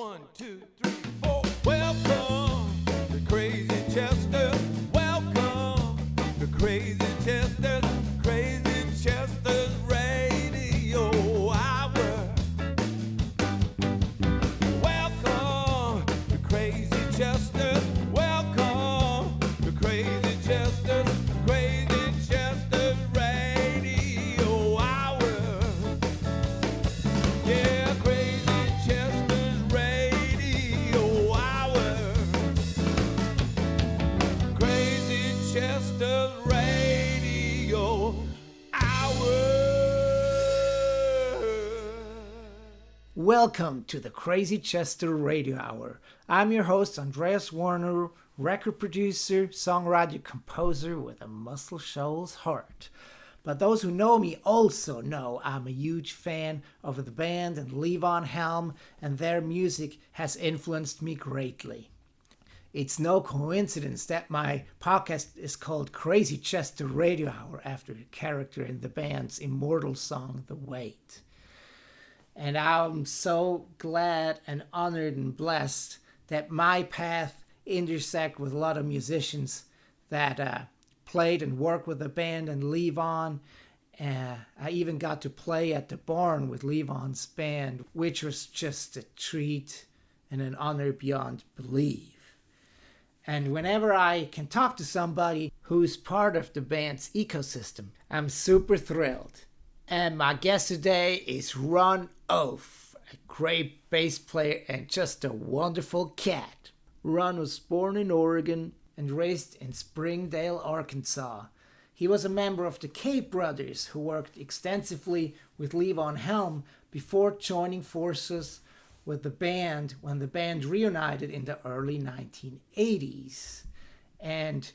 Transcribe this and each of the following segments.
1, 2, 3, 4. Welcome to Crazy Chester. Welcome to Crazy Chester. Crazy Chester's Radio Hour. Welcome to Crazy Chester. Welcome to Crazy Chester. Crazy Chester's Radio Hour. Yeah, Crazy Chester's Radio Hour. Crazy Chester's Radio Hour. Welcome to the Crazy Chester Radio Hour. I'm your host, Andreas Werner, record producer, songwriter, composer with a Muscle Shoals heart. But those who know me also know I'm a huge fan of the band and Levon Helm, and their music has influenced me greatly. It's no coincidence that my podcast is called Crazy Chester Radio Hour after a character in the band's immortal song, The Weight. And I'm so glad and honored and blessed that my path intersect with a lot of musicians that played and worked with the band and Levon. I even got to play at the barn with Levon's band, which was just a treat and an honor beyond belief. And whenever I can talk to somebody who's part of the band's ecosystem, I'm super thrilled. And my guest today is Eoff, a great bass player and just a wonderful cat. Ron was born in Oregon and raised in Springdale, Arkansas. He was a member of the Cate Brothers, who worked extensively with Levon Helm before joining forces with the band when the band reunited in the early 1980s. And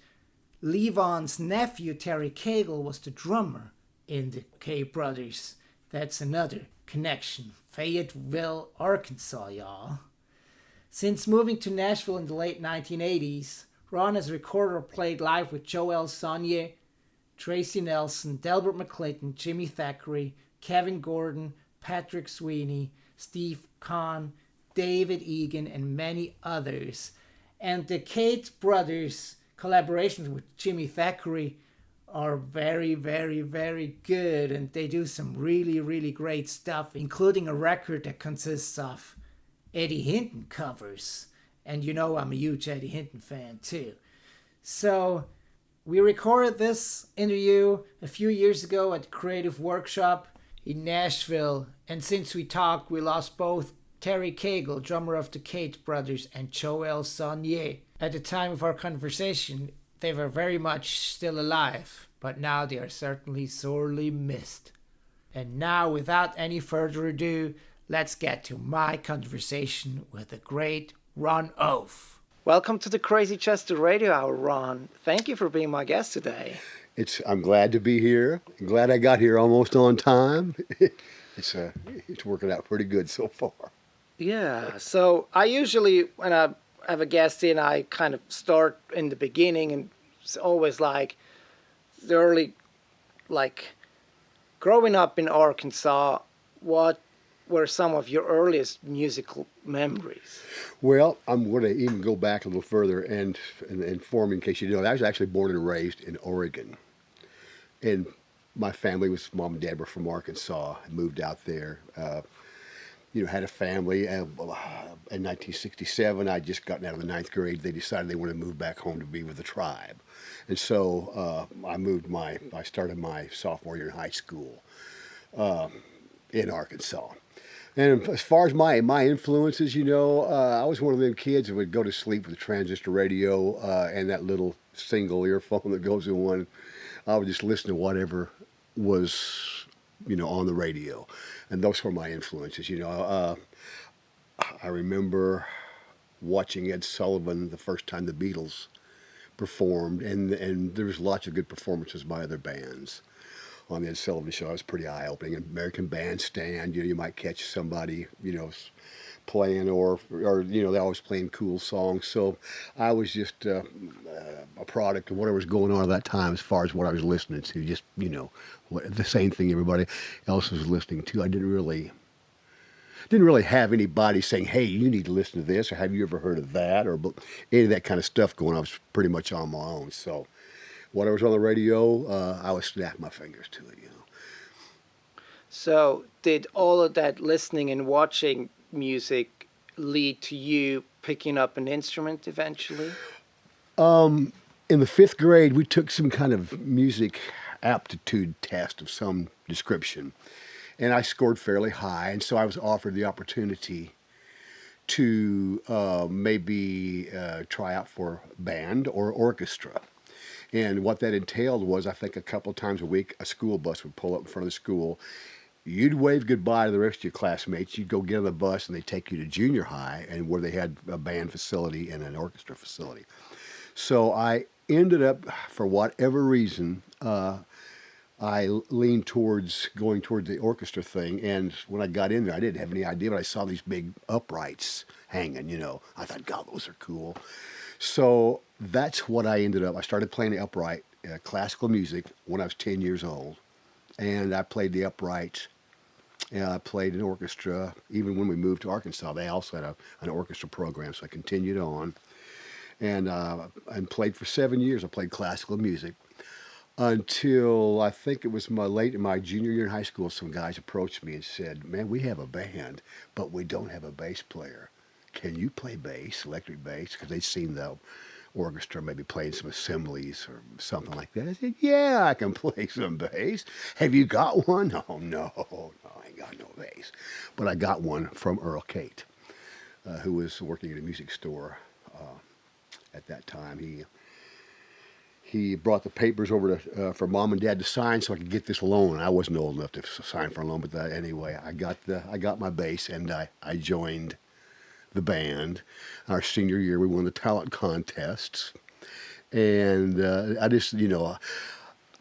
Levon's nephew, Terry Cagle, was the drummer in the Cate Brothers. That's another connection. Fayetteville, Arkansas, y'all. Since moving to Nashville in the late 1980s, Ron has recorded or played live with Jo-El Sonnier, Tracy Nelson, Delbert McClinton, Jimmy Thackery, Kevin Gordon, Patrick Sweany, Steve Conn, David Egan, and many others. And the Cate Brothers collaborations with Jimmy Thackery are very, very, very good, and they do some really, really great stuff, including a record that consists of Eddie Hinton covers. And you know I'm a huge Eddie Hinton fan too. So we recorded this interview a few years ago at the Creative Workshop in Nashville, and since we talked, we lost both Terry Cagle, drummer of the Cate Brothers, and Jo-El Sonnier. At the time of our conversation, they were very much still alive, but now they are certainly sorely missed. And now, without any further ado, let's get to my conversation with the great Eoff. Welcome to the Crazy Chester Radio Hour, Ron. Thank you for being my guest today. I'm glad to be here. I'm glad I got here almost on time. It's working out pretty good so far. Yeah, so I usually, when I have a guest in, I kind of start in the beginning, and it's always like the early, like growing up in Arkansas, what were some of your earliest musical memories? Well, I'm going to even go back a little further and inform, in case you didn't know, I was actually born and raised in Oregon. And my family was, mom and dad were from Arkansas. I moved out there, had a family. In 1967, I'd just gotten out of the 9th grade. They decided they wanted to move back home to be with the tribe. And so I started my sophomore year in high school in Arkansas. And as far as my influences, I was one of them kids that would go to sleep with a transistor radio and that little single earphone that goes in one. I would just listen to whatever was, on the radio. And those were my influences, I remember watching Ed Sullivan the first time the Beatles performed, and there was lots of good performances by other bands on the Ed Sullivan Show. It was pretty eye-opening. American Bandstand, you might catch somebody, playing or they're always playing cool songs. So I was just a product of whatever was going on at that time as far as what I was listening to. Just, the same thing everybody else was listening to. I didn't really didn't really have anybody saying, "Hey, you need to listen to this," or "Have you ever heard of that?" or any of that kind of stuff going on. I was pretty much on my own. So, whatever's on the radio, I would snap my fingers to it. So, did all of that listening and watching music lead to you picking up an instrument eventually? In the fifth grade, we took some kind of music aptitude test of some description, and I scored fairly high, and so I was offered the opportunity to maybe try out for band or orchestra. And what that entailed was, I think a couple of times a week, a school bus would pull up in front of the school. You'd wave goodbye to the rest of your classmates. You'd go get on the bus, and they'd take you to junior high, and where they had a band facility and an orchestra facility. So I ended up, for whatever reason, I leaned towards going towards the orchestra thing. And when I got in there, I didn't have any idea, but I saw these big uprights hanging, I thought, God, those are cool. So that's what I ended up. I started playing the upright classical music when I was 10 years old. And I played the upright. I played an orchestra. Even when we moved to Arkansas, they also had an orchestra program. So I continued on. And played for 7 years. I played classical music until I think it was my junior year in high school. Some guys approached me and said, "Man, we have a band, but we don't have a bass player. Can you play bass, electric bass?" Because they'd seen the orchestra maybe playing some assemblies or something like that. I said, "Yeah, I can play some bass. Have you got one?" "Oh, no, I ain't got no bass." But I got one from Earl Cate, who was working at a music store at that time. He brought the papers over to for Mom and Dad to sign so I could get this loan. I wasn't old enough to sign for a loan, but anyway, I got my bass, and I joined the band. Our senior year, we won the talent contests, and I just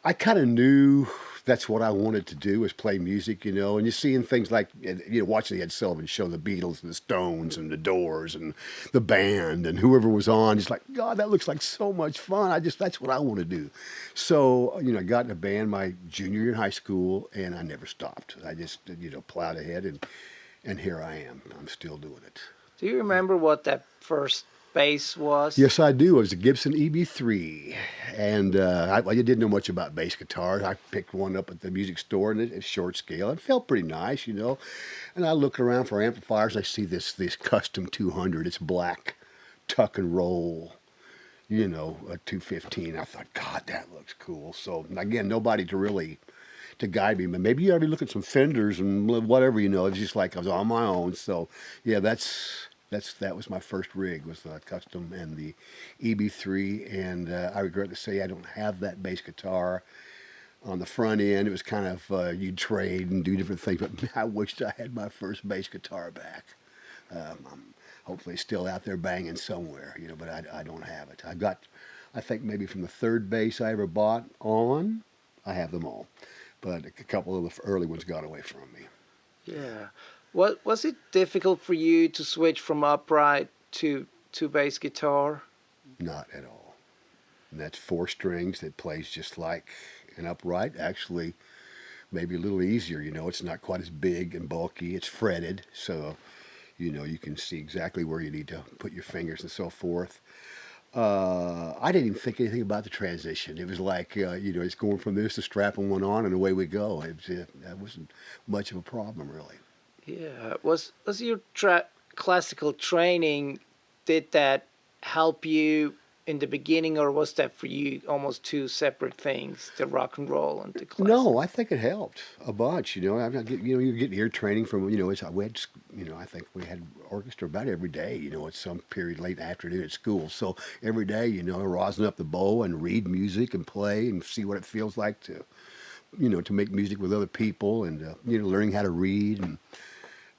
I kind of knew that's what I wanted to do, was play music, and you're seeing things like, watching the Ed Sullivan Show, the Beatles and the Stones and the Doors and the band and whoever was on. Just like, God, that looks like so much fun. That's what I want to do. So, I got in a band my junior year in high school, and I never stopped. I just, plowed ahead, and here I am. I'm still doing it. Do you remember what that first bass was? Yes, I do. It was a Gibson EB3, and I didn't know much about bass guitars. I picked one up at the music store, and it's short scale. It felt pretty nice, And I look around for amplifiers, and I see this custom 200. It's black, tuck and roll, a 215. I thought, God, that looks cool. So again, nobody to guide me, but maybe you ought to be looking at some Fenders and whatever, It's just like I was on my own. So yeah, that was my first rig, was the custom and the EB3, and I regret to say I don't have that bass guitar on the front end. It was kind of you'd trade and do different things, but I wished I had my first bass guitar back. I'm hopefully still out there banging somewhere, but I don't have it. I think maybe from the third bass I ever bought on, I have them all, but a couple of the early ones got away from me. Yeah. Was it difficult for you to switch from upright to bass guitar? Not at all. And that's 4 strings that plays just like an upright. Actually, maybe a little easier. It's not quite as big and bulky. It's fretted, so you can see exactly where you need to put your fingers and so forth. I didn't even think anything about the transition. It was like it's going from this to strapping one on, and away we go. That wasn't much of a problem, really. Yeah. Was your classical training, did that help you in the beginning, or was that for you almost two separate things, the rock and roll and the classical? No, I think it helped a bunch. You're getting ear training from, we had, I think we had orchestra about every day, at some period late afternoon at school. So every day, rosin up the bow and read music and play and see what it feels like to make music with other people, and, learning how to read and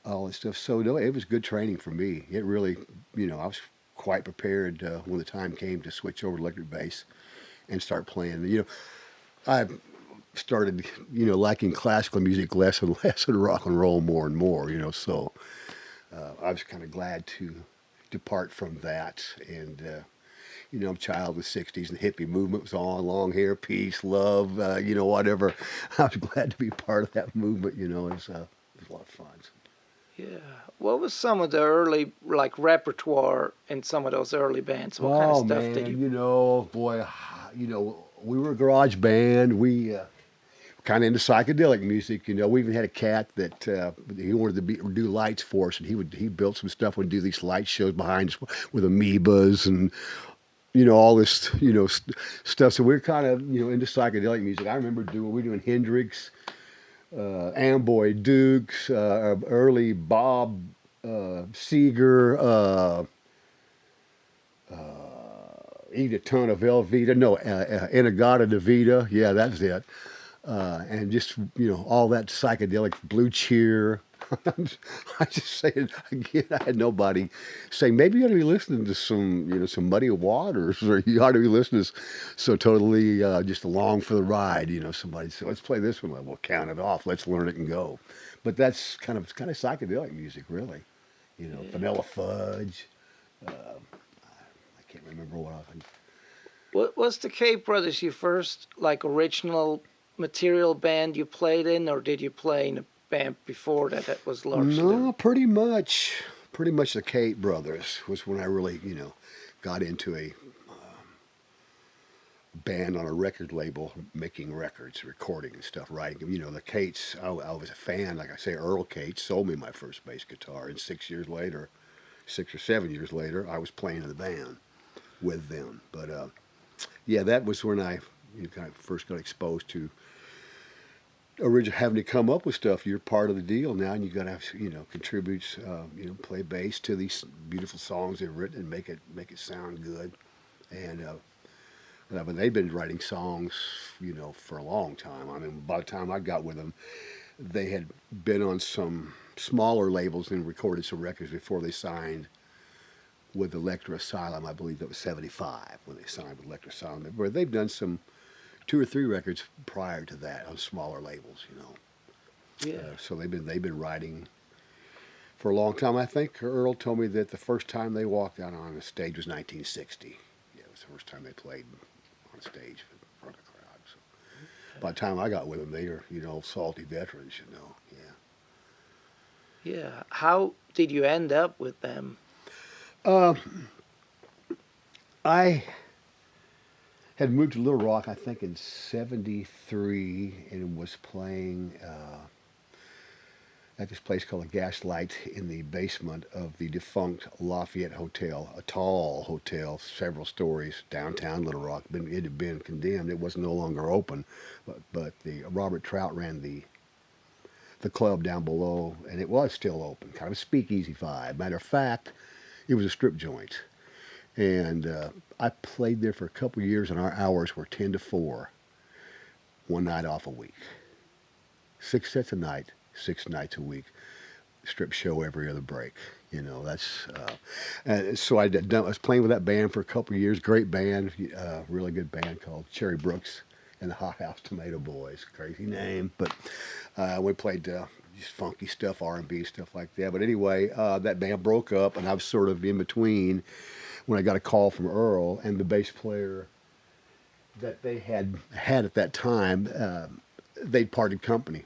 all that stuff. So no, it was good training for me. It really, I was quite prepared when the time came to switch over to electric bass and start playing. I started, liking classical music less and less, and rock and roll more and more. So I was kind of glad to depart from that. And I'm a child of the '60s, and the hippie movement was on, long hair, peace, love, whatever. I was glad to be part of that movement. It was a lot of fun. Yeah. What was some of the early, like, repertoire in some of those early bands? What kind of Oh stuff man, did you... boy, we were a garage band. We kind of into psychedelic music. We even had a cat that he wanted to do lights for us, and he built some stuff. Would do these light shows behind us with amoebas and all this stuff. So we are kind of into psychedelic music. I remember we doing Hendrix, Amboy Dukes, early Bob Seger. Eat a ton of Velveeta, no, Inagata Devita, yeah, that's it. And just, all that psychedelic Blue Cheer. I just saying, again, I had nobody saying, maybe you ought to be listening to some Muddy Waters, or you ought to be listening to so totally just along for the ride. Somebody said, let's play this one, we'll count it off, let's learn it and go. But that's kind of psychedelic music, really. Vanilla Fudge. I can't remember what I... What was the Cate Brothers your first, like, original material band you played in, or did you play in a band before that was largely... No, pretty much the Cate Brothers was when I really, got into a band on a record label, making records, recording and stuff, writing. The Cates, I was a fan. Like I say, Earl Cates sold me my first bass guitar, and 6 or 7 years later, I was playing in the band with them. But yeah, that was when I kind of first got exposed to having to come up with stuff. You're part of the deal now, and you got to have contribute, play bass to these beautiful songs they've written and make it sound good. And but they've been writing songs, for a long time. I mean, by the time I got with them, they had been on some smaller labels and recorded some records before they signed with Electra Asylum. I believe that was 75 when they signed with Electra Asylum. Where they've done some 2 or 3 records prior to that on smaller labels, Yeah. So they've been writing for a long time. I think Earl told me that the first time they walked out on a stage was 1960. Yeah, it was the first time they played on stage in front of a crowd. So by the time I got with them, they were salty veterans. Yeah. Yeah. How did you end up with them? I had moved to Little Rock, I think, in '73, and was playing at this place called the Gaslight in the basement of the defunct Lafayette Hotel, a tall hotel, several stories, downtown Little Rock. It had been condemned. It was no longer open, but the Robert Trout ran the club down below, and it was still open, kind of a speakeasy vibe. Matter of fact, it was a strip joint. And I played there for a couple of years, and our hours were 10 to 4, one night off a week. 6 sets a night, 6 nights a week. Strip show every other break. That's... and so I was playing with that band for a couple of years. Great band, really good band called Cherry Brooks and the Hot House Tomato Boys. Crazy name, but we played just funky stuff, R&B stuff like that. But anyway, that band broke up, and I was sort of in between when I got a call from Earl and the bass player that they had at that time. They'd parted company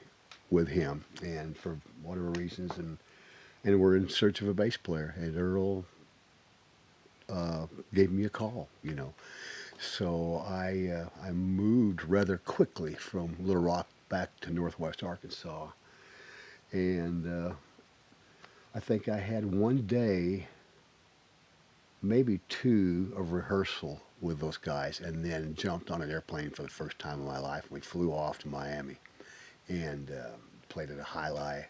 with him, and for whatever reasons, and we're in search of a bass player. And Earl gave me a call, So I moved rather quickly from Little Rock back to Northwest Arkansas, and I think I had one day, maybe 2, of rehearsal with those guys, and then jumped on an airplane for the first time in my life. We flew off to Miami and played at a High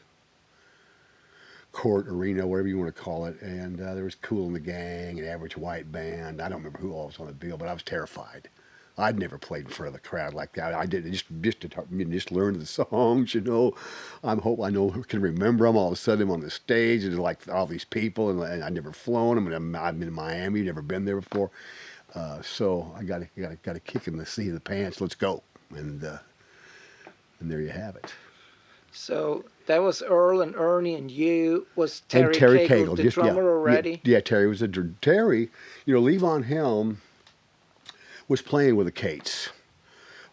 Court Arena, whatever you want to call it, and there was Kool and the Gang, an Average White Band. I don't remember who all was on the bill, but I was terrified. I'd never played in front of the crowd like that. I did just learn the songs, I can remember them. All of a sudden, I'm on the stage, and there's like all these people, and I'd never flown them. And I'm in Miami, never been there before, so I got a kick in the seat of the pants. Let's go, and there you have it. So that was Earl and Ernie and you. Was Terry Cagle the drummer already? Yeah, Terry was Terry. Levon Helm was playing with the Cates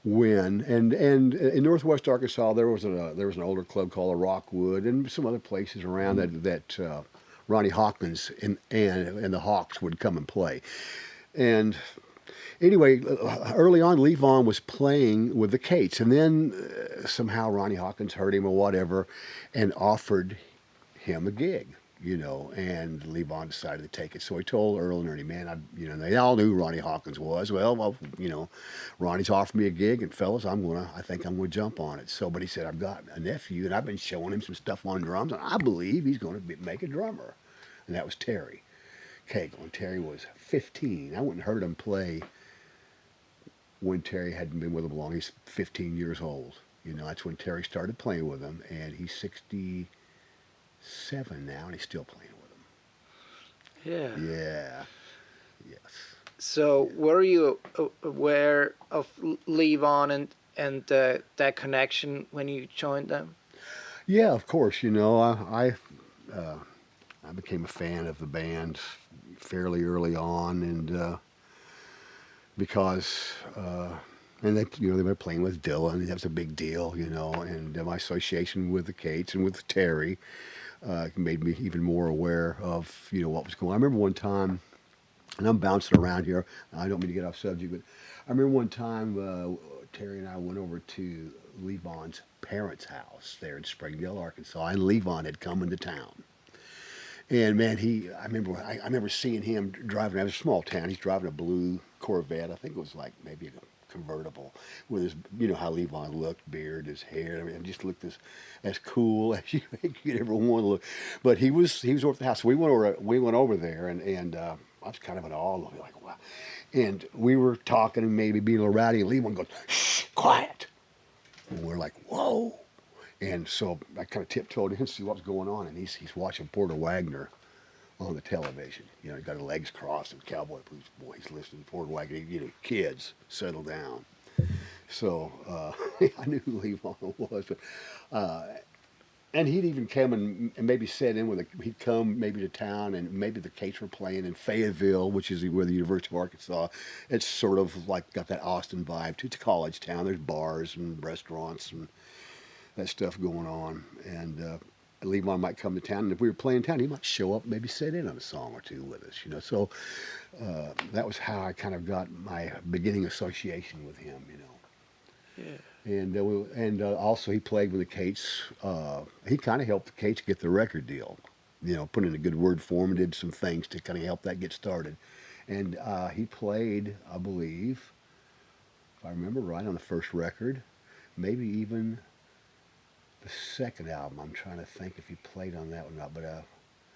when and in Northwest Arkansas there was an older club called the Rockwood and some other places around that Ronnie Hawkins and the Hawks would come and play. And anyway, early on, Levon was playing with the Cates, and then somehow Ronnie Hawkins heard him or whatever, and offered him a gig, and Levon decided to take it. So he told Earl and Ernie, man, they all knew who Ronnie Hawkins was. Well, Ronnie's offered me a gig, and fellas, I think I'm gonna jump on it. So, but he said, I've got a nephew, and I've been showing him some stuff on drums, and I believe he's gonna make a drummer, and that was Terry Cagle. And Terry was 15. I went and heard him play when Terry hadn't been with him long. He's 15 years old. That's when Terry started playing with him, and he's 67 now, and he's still playing with him. Yeah. Yeah. Yes. So were you aware of Levon and that connection when you joined them? Yeah, of course. I became a fan of the band fairly early on, and because and they were playing with Dylan. That was a big deal, and my association with the Cates and with Terry made me even more aware of what was going on. I remember one time, and I'm bouncing around here. I don't mean to get off subject, but I remember one time Terry and I went over to Levon's parents' house there in Springdale, Arkansas, and Levon had come into town. And man, I remember seeing him driving. It was a small town. He's driving a blue Corvette. I think it was like maybe a convertible with his, how Levon looked, beard, his hair. I mean, just looked as cool as you could ever want to look. But he was over at the house. So we went over there, and I was kind of in awe of it, like wow. And we were talking and maybe being a little rowdy, and Levon goes, "Shh, quiet." And we're like, "Whoa." And so I kind of tiptoed in to see what was going on, and he's watching Porter Wagner on the television. He got his legs crossed and cowboy blues. Boy, he's listening to Porter Wagner. Kids, settle down. So I knew who Levon was, but and he'd even come and maybe sit in he'd come maybe to town, and maybe the Cates were playing in Fayetteville, which is where the University of Arkansas. It's sort of like got that Austin vibe. It's a college town. There's bars and restaurants and that stuff going on, and Levon might come to town, and if we were playing town, he might show up, maybe sit in on a song or two with us, So that was how I kind of got my beginning association with him, Yeah. And also he played with the Cates. He kind of helped the Cates get the record deal, put in a good word for him, and did some things to kind of help that get started. And he played, I believe, if I remember right, on the first record, maybe even the second album. I'm trying to think if he played on that one or not, but it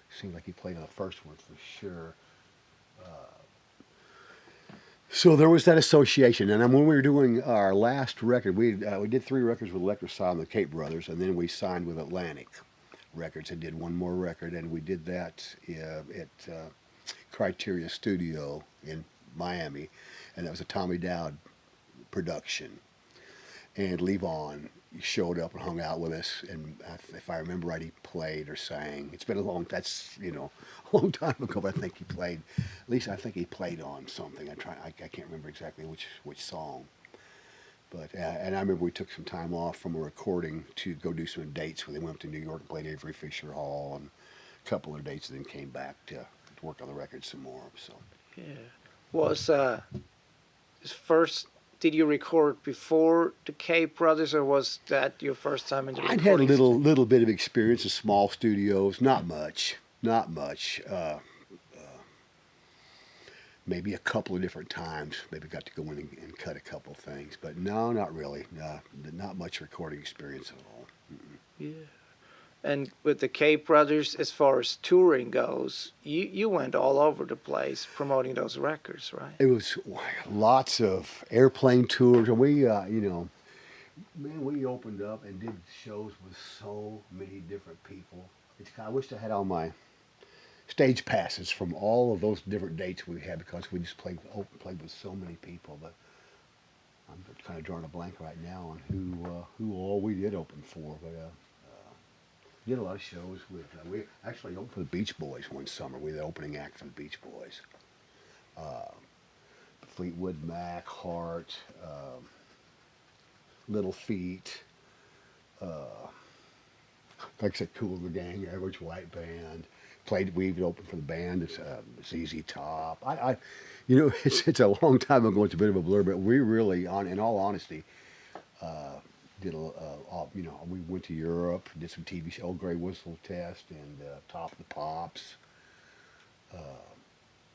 seemed like he played on the first one for sure. So there was that association, and then when we were doing our last record, we did 3 records with Electric Sound and the Cate Brothers, and then we signed with Atlantic Records and did one more record, and we did that at Criteria Studio in Miami, and that was a Tommy Dowd production. And Levon showed up and hung out with us, and if I remember right, he played or sang. It's been a long time ago, but I think he played. At least I think he played on something. I can't remember exactly which song. But and I remember we took some time off from a recording to go do some dates. We went up to New York and played Avery Fisher Hall and a couple of dates, and then came back to work on the record some more. So yeah, was his first. Did you record before the Cate Brothers, or was that your first time in the recording? I'd had a little bit of experience in small studios, not much. Maybe a couple of different times. Maybe got to go in and cut a couple of things, but no, not really. Not much recording experience at all. Mm-mm. Yeah. And with the Cate Brothers, as far as touring goes, you went all over the place promoting those records, right? It was lots of airplane tours, and we, we opened up and did shows with so many different people. I wish I had all my stage passes from all of those different dates we had, because we just played with so many people. But I'm kind of drawing a blank right now on who all we did open for, but. Did a lot of shows with. We actually opened for the Beach Boys one summer. We were the opening act for the Beach Boys. Fleetwood Mac, Hart, Little Feat, like I said, Cool the Gang, Average White Band. Played, we even opened for the band. It's ZZ Top. You know, it's a long time ago. It's a bit of a blur, but we really, in all honesty, did you know, we went to Europe, did some TV show, Grey Whistle Test, and Top of the Pops,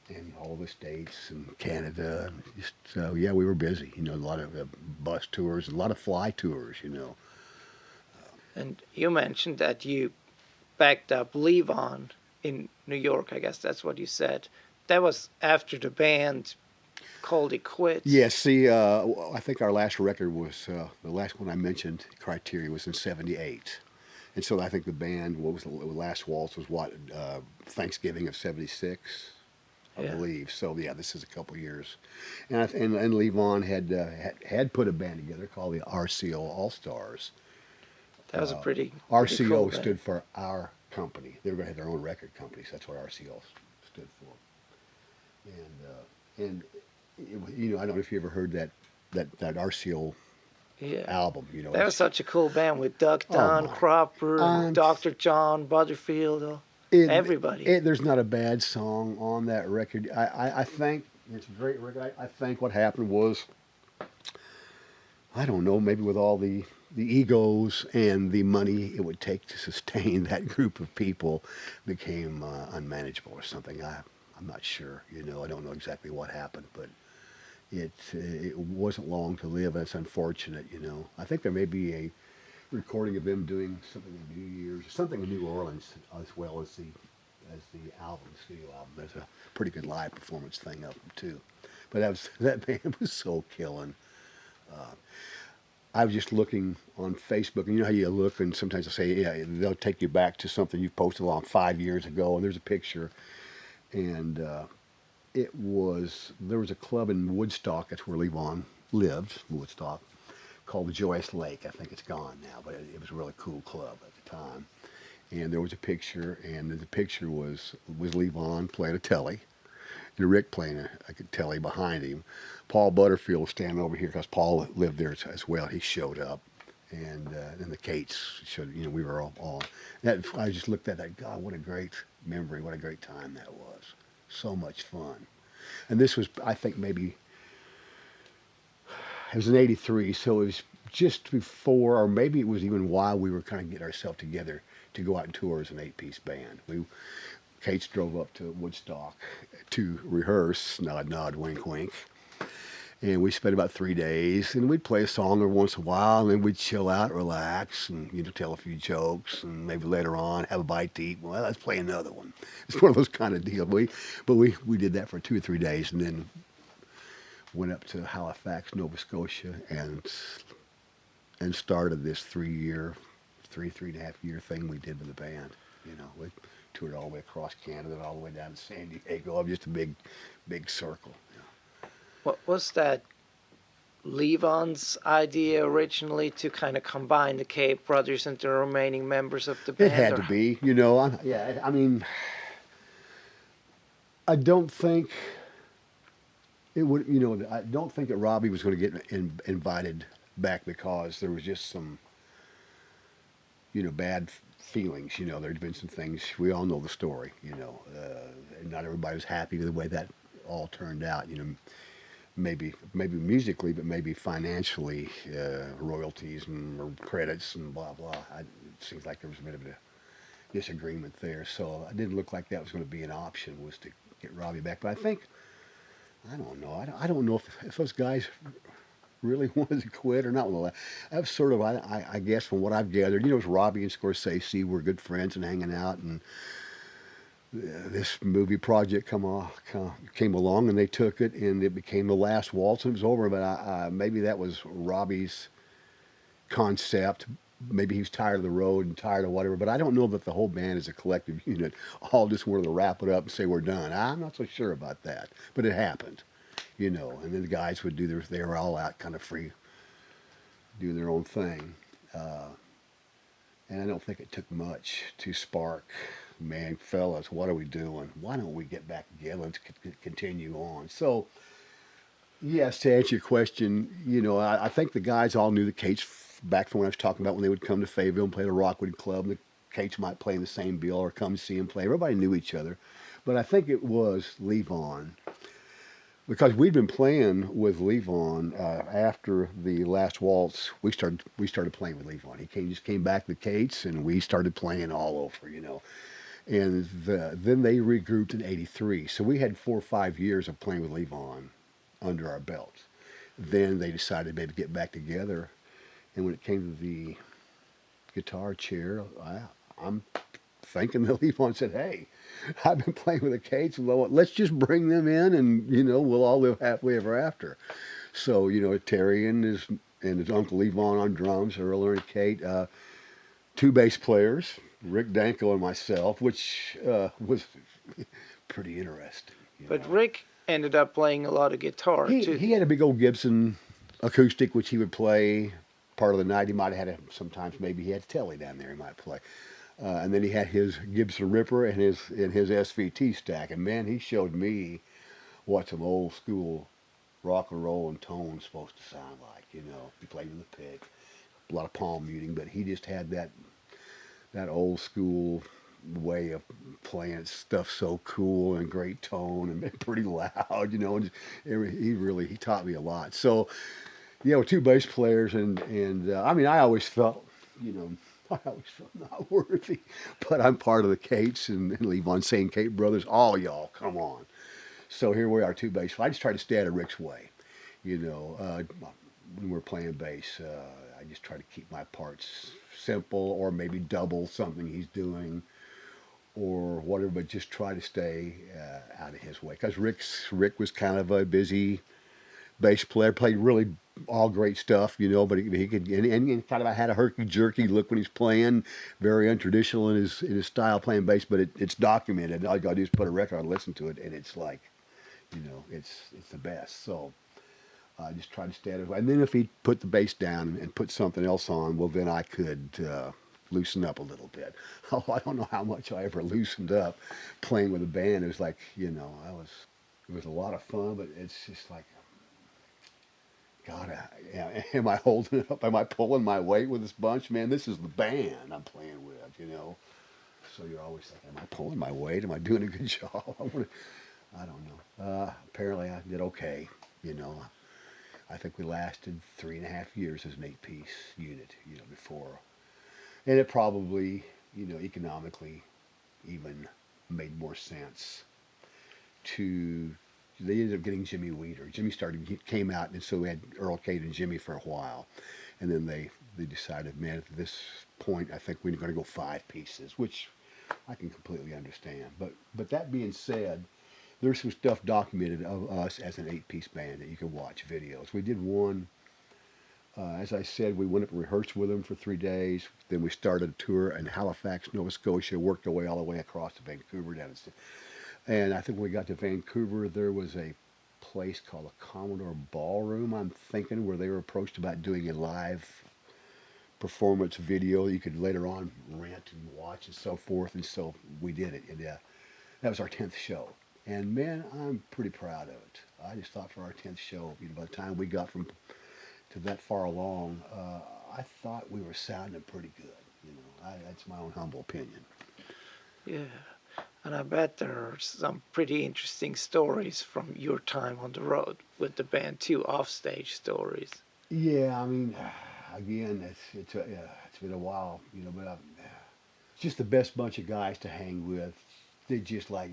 and all the states and Canada. And just yeah, we were busy. You know, a lot of bus tours, a lot of fly tours. You know. And you mentioned that you backed up Levon in New York. I guess that's what you said. That was after the band called it quits. Yeah, see, I think our last record was, the last one I mentioned, Criteria, was in '78. And so I think the band, what was the last waltz was what, Thanksgiving of '76, I Yeah. believe. So yeah, this is a couple years. And Levon had put a band together called the RCO All-Stars. That was a pretty RCO cool band. stood for Our Company. They were going to have their own record company, so that's what RCO stood for. And you know, I don't know if you ever heard that RCO Yeah. album. You know, That was such a cool band with Duck Dunn, my. Cropper, Dr. John, Butterfield, everybody. There's not a bad song on that record. I think it's a great record. I think what happened was, I don't know, maybe with all the egos and the money it would take to sustain that group of people became unmanageable or something. I'm not sure. You know, I don't know exactly what happened, but it wasn't long to live. That's unfortunate. You know, I think there may be a recording of them doing something in New Year's, something in New Orleans, as well as the album, studio album. There's a pretty good live performance thing of them too. But that band was so killing. I was just looking on Facebook, and you know how you look, and sometimes they'll say, yeah, they'll take you back to something you posted on 5 years ago, and there's a picture, and there was a club in Woodstock, that's where Levon lived, Woodstock, called the Joyous Lake. I think it's gone now, but it was a really cool club at the time. And there was a picture, and the picture was Levon playing a telly, and Rick playing a telly behind him. Paul Butterfield was standing over here because Paul lived there as well. He showed up, and the Cates showed. You know, we were all that. I just looked at that. God, what a great memory! What a great time that was. So much fun. And this was, I think, maybe it was in '83, so it was just before, or maybe it was even while we were kind of getting ourselves together to go out and tour as an 8-piece band. Cates drove up to Woodstock to rehearse, nod, nod, wink, wink. And we spent about 3 days, and we'd play a song every once in a while, and then we'd chill out, relax, and, you know, tell a few jokes, and maybe later on have a bite to eat. Well, let's play another one. It's one of those kind of deals. But we did that for 2 or 3 days, and then went up to Halifax, Nova Scotia, and started this 3.5 year thing we did with the band. You know, we toured all the way across Canada, all the way down to San Diego, just a big circle. What was that Levon's idea originally, to kind of combine the Cate Brothers and the remaining members of the band? It had to be, you know. I mean, I don't think it would. You know, I don't think that Robbie was going to get invited back because there was just some, you know, bad feelings. You know, there'd been some things. We all know the story. You know, not everybody was happy with the way that all turned out. You know. Maybe musically, but maybe financially, royalties and credits and blah blah. It seems like there was a bit of a disagreement there, so it didn't look like that was going to be an option, was to get Robbie back. But I don't know. I don't know if those guys really wanted to quit or not. Well, that's sort of, I guess, from what I've gathered, you know, it was Robbie and Scorsese were good friends and hanging out, and this movie project came along, and they took it, and it became The Last Waltz, and it was over. But maybe that was Robbie's concept. Maybe he was tired of the road and tired of whatever. But I don't know that the whole band as a collective unit all just wanted to wrap it up and say we're done. I'm not so sure about that. But it happened, you know. And then the guys would they were all out kind of free, doing their own thing. And I don't think it took much to spark, man, fellas, what are we doing? Why don't we get back together? Let's continue on. So Yes, to answer your question, I think the guys all knew the Cates back from when I was talking about when they would come to Fayetteville and play the Rockwood Club. The Cates might play in the same bill or come see him play. Everybody knew each other. But I think it was Levon because we'd been playing with Levon after the last waltz. We started playing with Levon. Just came back to the Cates and we started playing all over. And then they regrouped in '83. So we had 4 or 5 years of playing with Levon under our belts. Then they decided maybe get back together. And when it came to the guitar chair, I'm thinking that Levon said, "Hey, I've been playing with the Cates. Let's just bring them in, and we'll all live happily ever after." So Terry and his uncle Levon on drums, Earl and Kate, two bass players, Rick Danko and myself, which was pretty interesting. But Rick ended up playing a lot of guitar too. He had a big old Gibson acoustic, which he would play part of the night. He might have had sometimes maybe he had Telly down there he might play. And then he had his Gibson Ripper and his SVT stack. And man, he showed me what some old school rock and roll and tone's supposed to sound like. He played with a pick, a lot of palm muting, but he just had that old school way of playing stuff so cool and great tone and pretty loud. And he taught me a lot. So with two bass players and I mean I always felt not worthy, but I'm part of the Cates and Levon saying Cate Brothers, all y'all, come on. So here we are, two bass. I just try to stay out of Rick's way, when we're playing bass. I just try to keep my parts simple or maybe double something he's doing or whatever, but just try to stay out of his way. Because Rick was kind of a busy bass player, played really all great stuff, but he could and kind of had a herky jerky look when he's playing, very untraditional in his style playing bass, but it's documented. All you gotta do is put a record on, listen to it, and it's like, it's the best. So I just try to stay out of it. And then if he put the bass down and put something else on, well then I could loosen up a little bit. Oh, I don't know how much I ever loosened up playing with a band. It was like, it was a lot of fun, but it's just like, God, am I holding it up? Am I pulling my weight with this bunch? Man, this is the band I'm playing with, So you're always thinking, am I pulling my weight? Am I doing a good job? I don't know. Apparently I did okay, I think we lasted 3.5 years as an 8-piece unit, before. And it probably, economically even made more sense to they ended up getting Jimmy Weeder. He came out, and so we had Earl, Kate, and Jimmy for a while. And then they decided, man, at this point, I think we're going to go 5 pieces, which I can completely understand. But that being said, there's some stuff documented of us as an 8-piece band that you can watch videos. We did one, as I said, we went up and rehearsed with them for 3 days. Then we started a tour in Halifax, Nova Scotia, worked our way all the way across to Vancouver down to. And I think when we got to Vancouver, there was a place called the Commodore Ballroom, I'm thinking, where they were approached about doing a live performance video you could later on rent and watch and so forth. And so we did it. And that was our 10th show. And man, I'm pretty proud of it. I just thought for our 10th show, by the time we got to that far along, I thought we were sounding pretty good. That's my own humble opinion. Yeah. And I bet there are some pretty interesting stories from your time on the road with the band too, offstage stories. Yeah, I mean, again, it's been a while, but it's just the best bunch of guys to hang with. They just they're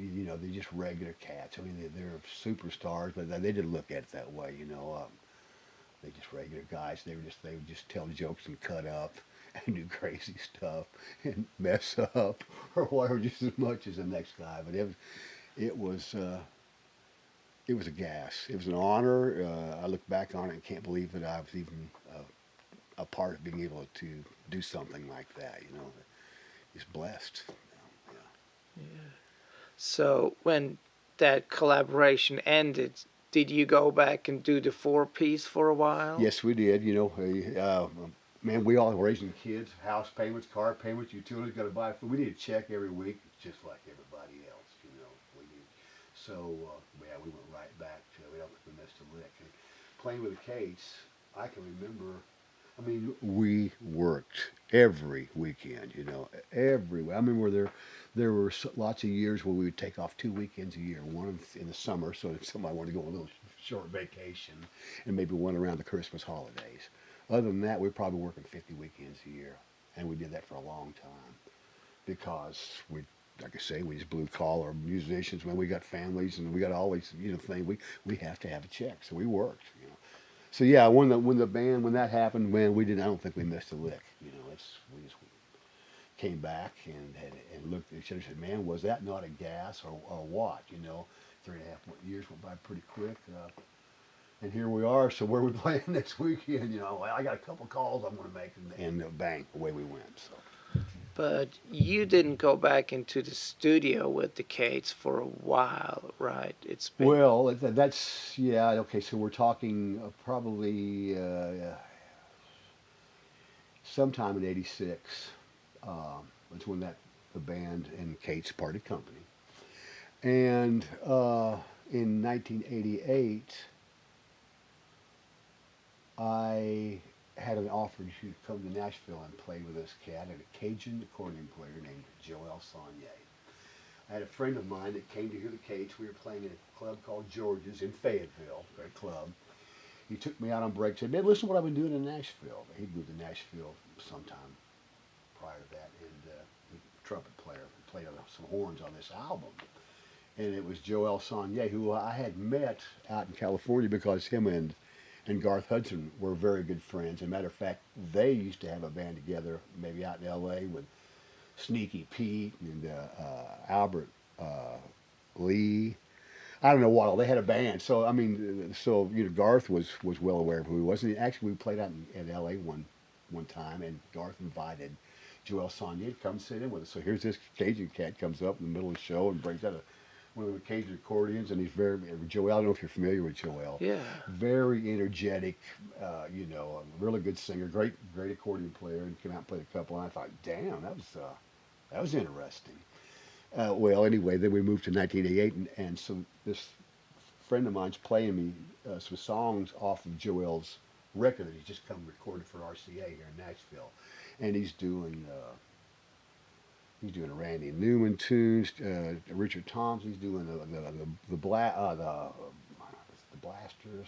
just regular cats. I mean, they're superstars, but they didn't look at it that way, They're just regular guys. They would just tell jokes and cut up and do crazy stuff and mess up or whatever, just as much as the next guy. But it was a gas. It was an honor. I look back on it and can't believe that I was even a part of being able to do something like that. Just blessed. Yeah. So when that collaboration ended, did you go back and do the 4-piece for a while? Yes, we did. Man, we all were raising kids, house payments, car payments, utilities, got to buy food. We need a check every week, just like everybody else. So yeah, we went right back to. We don't think we missed a lick. And playing with the Cates, I can remember. I mean, we worked every weekend. You know, every. I remember there were lots of years where we would take off 2 weekends a year. One in the summer, so if somebody wanted to go on a little short vacation, and maybe one around the Christmas holidays. Other than that, we were probably working 50 weekends a year, and we did that for a long time because we, like I say, we just blue collar musicians. When we got families and we got all these, things, we have to have a check, so we worked. So yeah, when that happened, man, we didn't. I don't think we missed a lick. We just came back and looked at each other and said, man, was that not a gas or what? 3.5 years went by pretty quick. And here we are. So where are we playing next weekend? I got a couple calls I'm going to make, and bang, away we went. So. But you didn't go back into the studio with the Cates for a while, right? It's been Well, that's yeah. Okay, so we're talking probably sometime in '86. That's when the band and Cates parted company, and in 1988. I had an offer to come to Nashville and play with this cat, and a Cajun accordion player named Jo-El Sonnier. I had a friend of mine that came to hear the Cates. We were playing in a club called George's in Fayetteville, great club. He took me out on break and said, man, listen to what I've been doing in Nashville. He'd moved to Nashville sometime prior to that, and the trumpet player played some horns on this album. And it was Jo-El Sonnier, who I had met out in California because him and Garth Hudson were very good friends. As a matter of fact, they used to have a band together, maybe out in L.A. with Sneaky Pete and Albert Lee. I don't know what all. They had a band. So, I mean, Garth was well aware of who he was. And actually, we played out in L.A. one time, and Garth invited Jo-El Sonnier to come sit in with us. So here's this Cajun cat comes up in the middle of the show and brings out one of the Cajun accordions, and he's very Jo-El. I don't know if you're familiar with Jo-El. yeah. Very energetic, a really good singer, great accordion player, and came out and played a couple. And I thought, damn, that was interesting. Well, anyway, then we moved to 1988, and so this friend of mine's playing me some songs off of Jo-El's record that he's just come recorded for RCA here in Nashville, and he's doing Randy Newman tunes, Richard Thompson. He's doing the Blasters,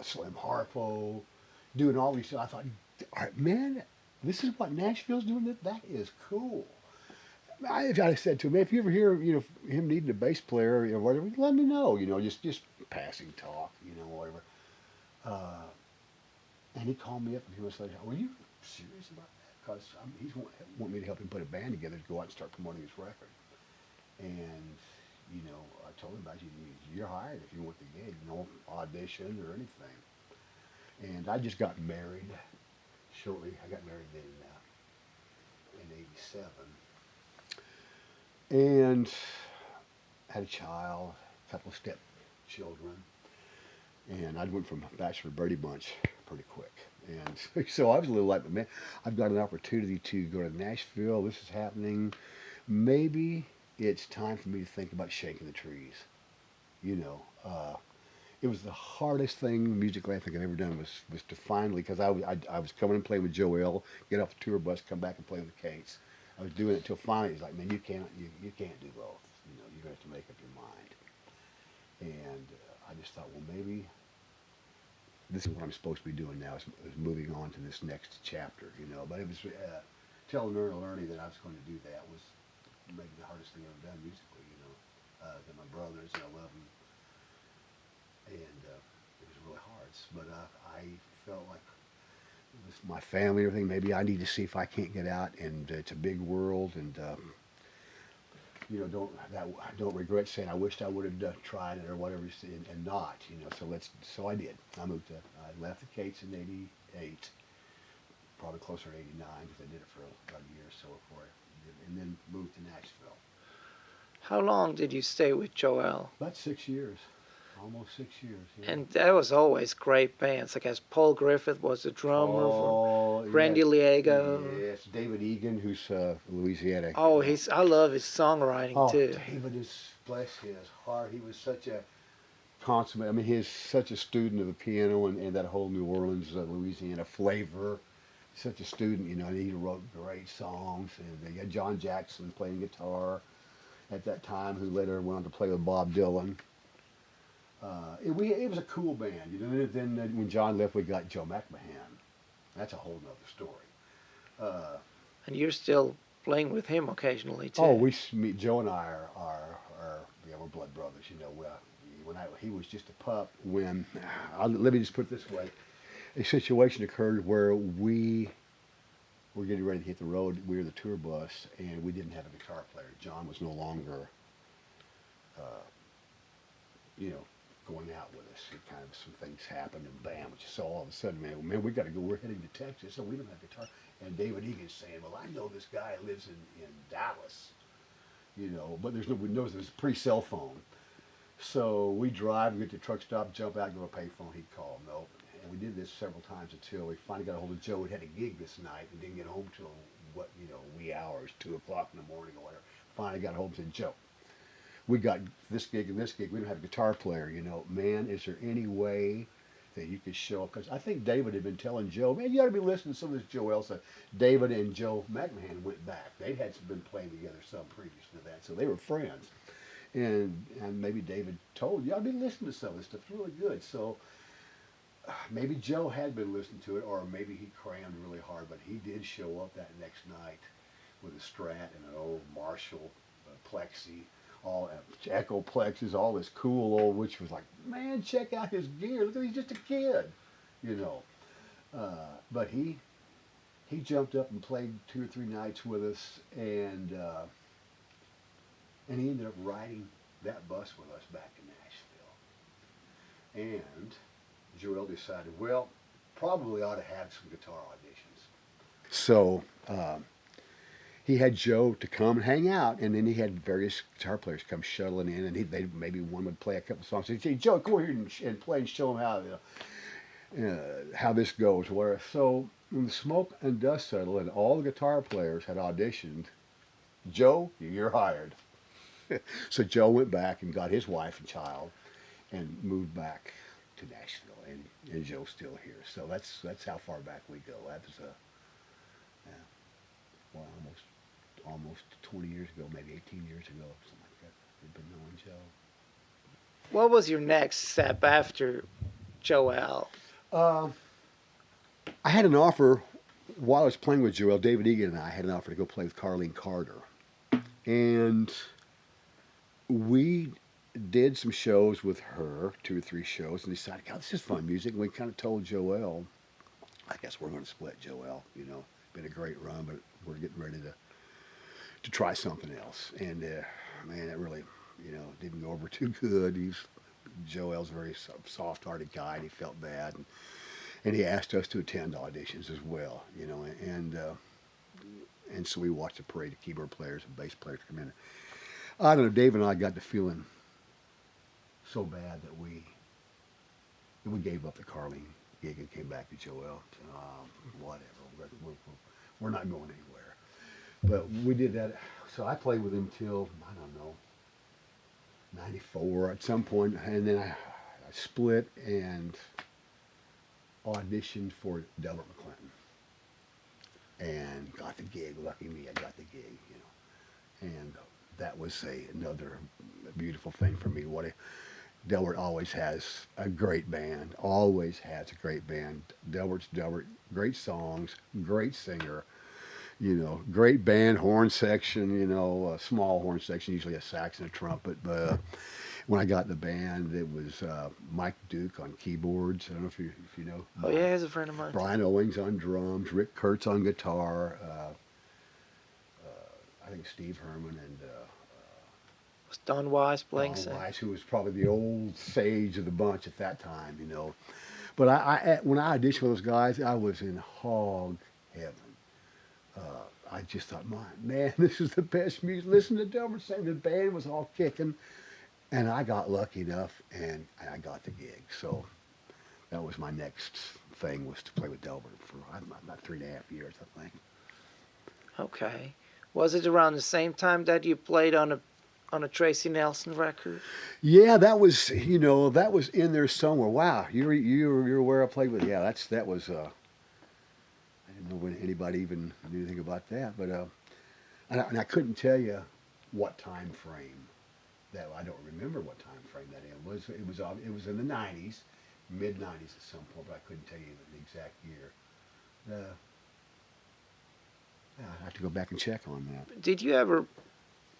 Slim Harpo, doing all these. I thought, all right, man, this is what Nashville's doing. That is cool. I said to him, if you ever hear him needing a bass player or whatever, let me know. Just passing talk, whatever. And he called me up a few months later. Were you serious about that? Because he's wanting me to help him put a band together to go out and start promoting his record. And I told him about you're hired if you want the gig, no audition or anything. And I just got married shortly. I got married in '87, and had a child, a couple of stepchildren, and I went from bachelor Brady Bunch pretty quick. And so I was a little like, man, I've got an opportunity to go to Nashville. This is happening. Maybe it's time for me to think about shaking the trees. It was the hardest thing musically I think I've ever done was to finally, because I was coming and playing with Jo-El, get off the tour bus, come back and play with the Cates. I was doing it until finally it's like, man, you can't do both. You're going to have to make up your mind. And I just thought, well, maybe this is what I'm supposed to be doing now, is moving on to this next chapter, But it was telling Ernie that I was going to do that was maybe the hardest thing I've ever done musically, They're my brothers, and I love them. And it was really hard. But I felt like with my family and everything, maybe I need to see if I can't get out, and it's a big world, and don't regret saying I wished I would have tried it or whatever, and not, So I did. I left the Cates in '88, probably closer to '89 because I did it for about a year or so before and then moved to Nashville. How long did you stay with Jo-El? About 6 years. almost 6 years. Yeah. And that was always great bands. I guess Paul Griffith was the drummer Oh, for Randy Liego. Yes, David Egan, who's Louisiana. Oh, I love his songwriting Oh, too. David is, bless his heart, he was such a consummate, I mean, he's such a student of the piano and that whole New Orleans, Louisiana flavor. Such a student, you know, and he wrote great songs. And they had John Jackson playing guitar at that time, who later went on to play with Bob Dylan. It was a cool band, you know. Then when John left, we got Joe McMahon. That's a whole nother story. And you're still playing with him occasionally too. Oh, we meet. Joe and I are yeah, we're blood brothers. You know, he was just a pup when. Let me just put it this way: a situation occurred where we were getting ready to hit the road. We were the tour bus, and we didn't have a guitar player. John was no longer, you know, going out with us. It kind of some things happened, and bam! So all of a sudden, man, we got to go. We're heading to Texas, so we don't have a guitar. And David Egan's saying, "Well, I know this guy lives in Dallas, you know, but there's nobody knows there's a pre-cell phone." So we drive, we get to the truck stop, jump out, go to a payphone. He'd call, nope. And we did this several times until we finally got a hold of Joe. We had a gig this night and didn't get home till wee hours, 2 o'clock in the morning or whatever. Finally got home and said, Joe, we got this gig and this gig. We don't have a guitar player. You know, man, is there any way that you could show up? Because I think David had been telling Joe, man, you ought to be listening to some of this Jo-El stuff. David and Joe McMahon went back. They had been playing together some previous to that, so they were friends. And maybe David told you, I've been listening to some of this stuff. It's really good. So maybe Joe had been listening to it, or maybe he crammed really hard. But he did show up that next night with a Strat and an old Marshall Plexi, all Echo Plexis, all this cool old, which was like, man, check out his gear. Look, he's just a kid, you know. But he jumped up and played 2 or 3 nights with us, and he ended up riding that bus with us back to Nashville. And Jo-El decided, well, probably ought to have some guitar auditions. So he had Joe to come and hang out, and then he had various guitar players come shuttling in, and maybe one would play a couple songs. He'd say, Joe, come over here and play and show him how this goes. So when the smoke and dust settled and all the guitar players had auditioned, Joe, you're hired. So Joe went back and got his wife and child and moved back to Nashville, and Joe's still here. So that's how far back we go. That was almost 20 years ago, maybe 18 years ago, something like that. We've been knowing Joe. What was your next step after Jo-El? I had an offer while I was playing with Jo-El. David Egan and I had an offer to go play with Carlene Carter, and we did some shows with her, 2 or 3 shows, and decided, God, this is fun music. And we kind of told Jo-El, I guess we're going to split Jo-El. You know, been a great run, but we're getting ready to try something else. And man, it really, you know, didn't go over too good. Jo-El's a very soft-hearted guy, and he felt bad, and he asked us to attend auditions as well. You know, and so we watched a parade of keyboard players and bass players come in. I don't know, Dave and I got to feeling so bad that we gave up the Carlene gig and came back to Jo-El. Whatever, we're not going anywhere. But we did that. So I played with him till, I don't know, 94 at some point, and then I split and auditioned for Delbert McClinton and got the gig. Lucky me, I got the gig, you know. And that was another beautiful thing for me. Delbert always has a great band. Always has a great band. Delbert's Delbert. Great songs. Great singer. You know, great band, horn section. You know, a small horn section, usually a sax and a trumpet. But when I got in the band, it was Mike Duke on keyboards. I don't know if you know. Oh yeah, he's a friend of mine. Brian Owings on drums. Rick Kurtz on guitar. I think Steve Herman and Was Don Wise playing? Don Wise, who was probably the old sage of the bunch at that time, you know. But I when I auditioned for those guys, I was in hog heaven. I just thought, man, this is the best music. Listen to Delbert sing. The band was all kicking, And I got lucky enough, and I got the gig. So that was my next thing, was to play with Delbert for about 3.5 years, I think. Okay. Was it around the same time that you played on a Tracy Nelson record? Yeah, that was, that was in there somewhere. Wow, you're aware I played with. Yeah, that was. I didn't know when anybody even knew anything about that, but and I couldn't tell you what time frame. That I don't remember what time frame that in was. It was in the '90s, mid '90s at some point, but I couldn't tell you the exact year. Yeah, I have to go back and check on that. Did you ever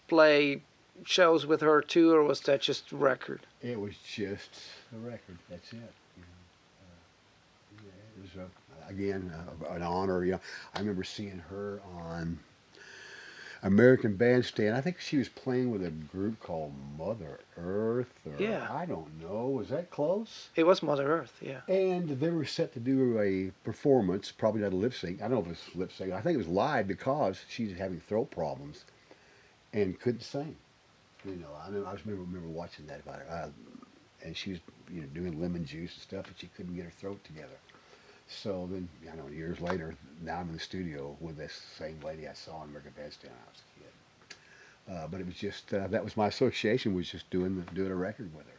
play shows with her too, or was that just a record? It was just a record. That's it. Yeah, it was again an honor. I remember seeing her on American Bandstand. I think she was playing with a group called Mother Earth, or Yeah. I don't know. Was that close? It was Mother Earth, yeah. And they were set to do a performance, probably not a lip sync. I don't know if it was lip sync. I think it was live because she's having throat problems and couldn't sing. I just remember watching that about her. And she was, doing lemon juice and stuff, and she couldn't get her throat together. So then, years later, now I'm in the studio with this same lady I saw on American Bandstand when I was a kid. But it was just that was my association, was just doing a record with her.